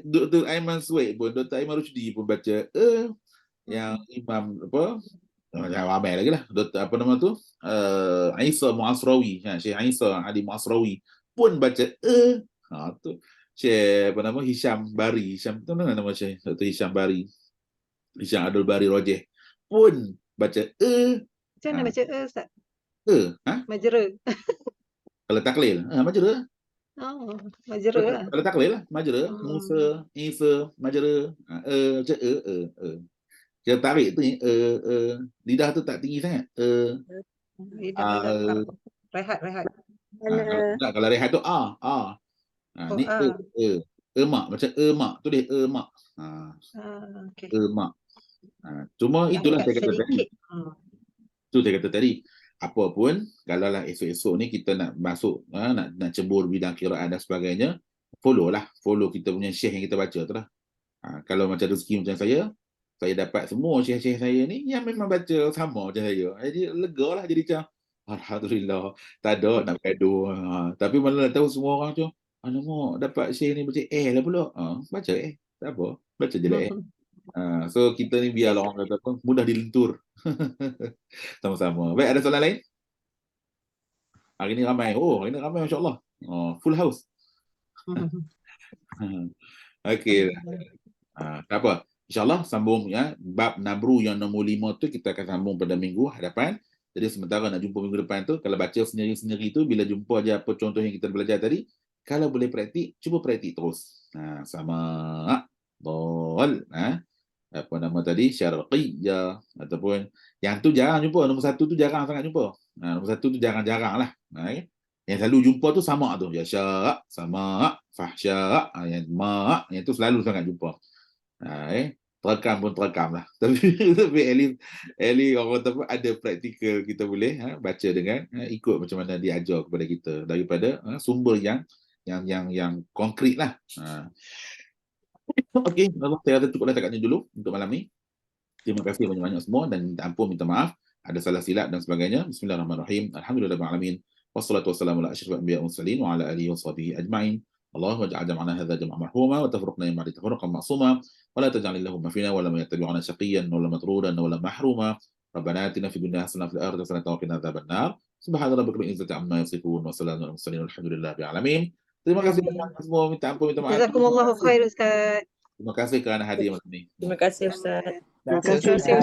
Dr. Aiman Suwaid pun, Dr. Aiman Rushdi pun baca yang imam apa? Ramai lagi lah. Dr. apa nama tu? Isa Muasrawi. Syekh Isa Ali Muasrawi pun baca tu. Syekh apa nama? Hisham Bari. Hisham tu nama Syekh Dr. Hisham Bari. Hisham Abdul Bari Rajih pun baca Macam mana baca Ustaz? Majra. Kalau taklil, majra. Majra lah. Kalau taklil lah, majra. Musa, Isa, majra. Macam Kita tarik tu lidah tu tak tinggi sangat. Lidah rehat. Kalau rehat tu ni mak macam mak tu dia mak. Okey. Mak. Cuma itulah saya kata tadi. Tu saya kata tadi. Apa pun kalau lah esok-esok ni kita nak masuk nak cebur bidang qiraat dan sebagainya, follow kita punya syekh yang kita baca tu lah. Kalau macam rezeki macam saya dapat semua syekh-syekh saya ni yang memang baca sama macam saya. Jadi lega lah, jadi macam alhamdulillah, tak ada nak bergaduh. Tapi mana tahu semua orang tu alamak dapat share ni baca lah pula. Baca tak apa. Baca je lah so kita ni biarlah orang kata apa, mudah dilentur. Sama-sama. Baik, ada soalan lain? Hari ni ramai. Hari ni ramai masya-Allah. Full house. Okey. Tak apa. InsyaAllah sambung ya. Bab nabru yang nombor 5 tu kita akan sambung pada minggu hadapan. Jadi sementara nak jumpa minggu depan tu, kalau baca sendiri-sendiri tu, bila jumpa aja apa contoh yang kita belajar tadi, kalau boleh praktik, cuba praktik terus. Sama. Dol. Apa nama tadi? Syarqiyah. Ataupun yang tu jarang jumpa. Nombor 1 tu jarang sangat jumpa. Nombor 1 tu jarang-jarang lah. Yang selalu jumpa tu sama tu. Ya syara, sama, fahsya, yang ma, yang tu selalu sangat jumpa. Terekam pun terekam lah. Tapi Eli orang kata ada praktikal kita boleh baca dengan ikut macam mana diajar kepada kita daripada sumber yang konkret lah. Okey, saya rasa cukuplah takatnya dulu untuk malam ni. Terima kasih banyak-banyak semua dan minta ampun, minta maaf ada salah silap dan sebagainya. Bismillahirrahmanirrahim. Alhamdulillahirabbil alamin. Wassalatu wassalamu ala asyrafil anbiya'i wal mursalin wa ala alihi washabihi ajma'in. Allahumma ij'al jam'ana hadza jam'an marhuma wa tafruqna min ba'di tafruqan ma'suma wa la taj'al illahumma fina wa lam yattabi'una syaqiyyan wa la matrudan wa la mahruma. Rabbana atina fid dunya hasanatan wa fil akhirati hasanatan wa qina adzabannar. Subhana rabbika rabbil izzati amma yasifun wa salamun alal mursalin walhamdulillahirabbil alamin. Terima kasih banyak semua, minta ampun, minta maaf. Jazakumullahu khair Ustaz. Terima kasih kerana hadir malam ni. Terima kasih Ustaz. Terima kasih Ustaz.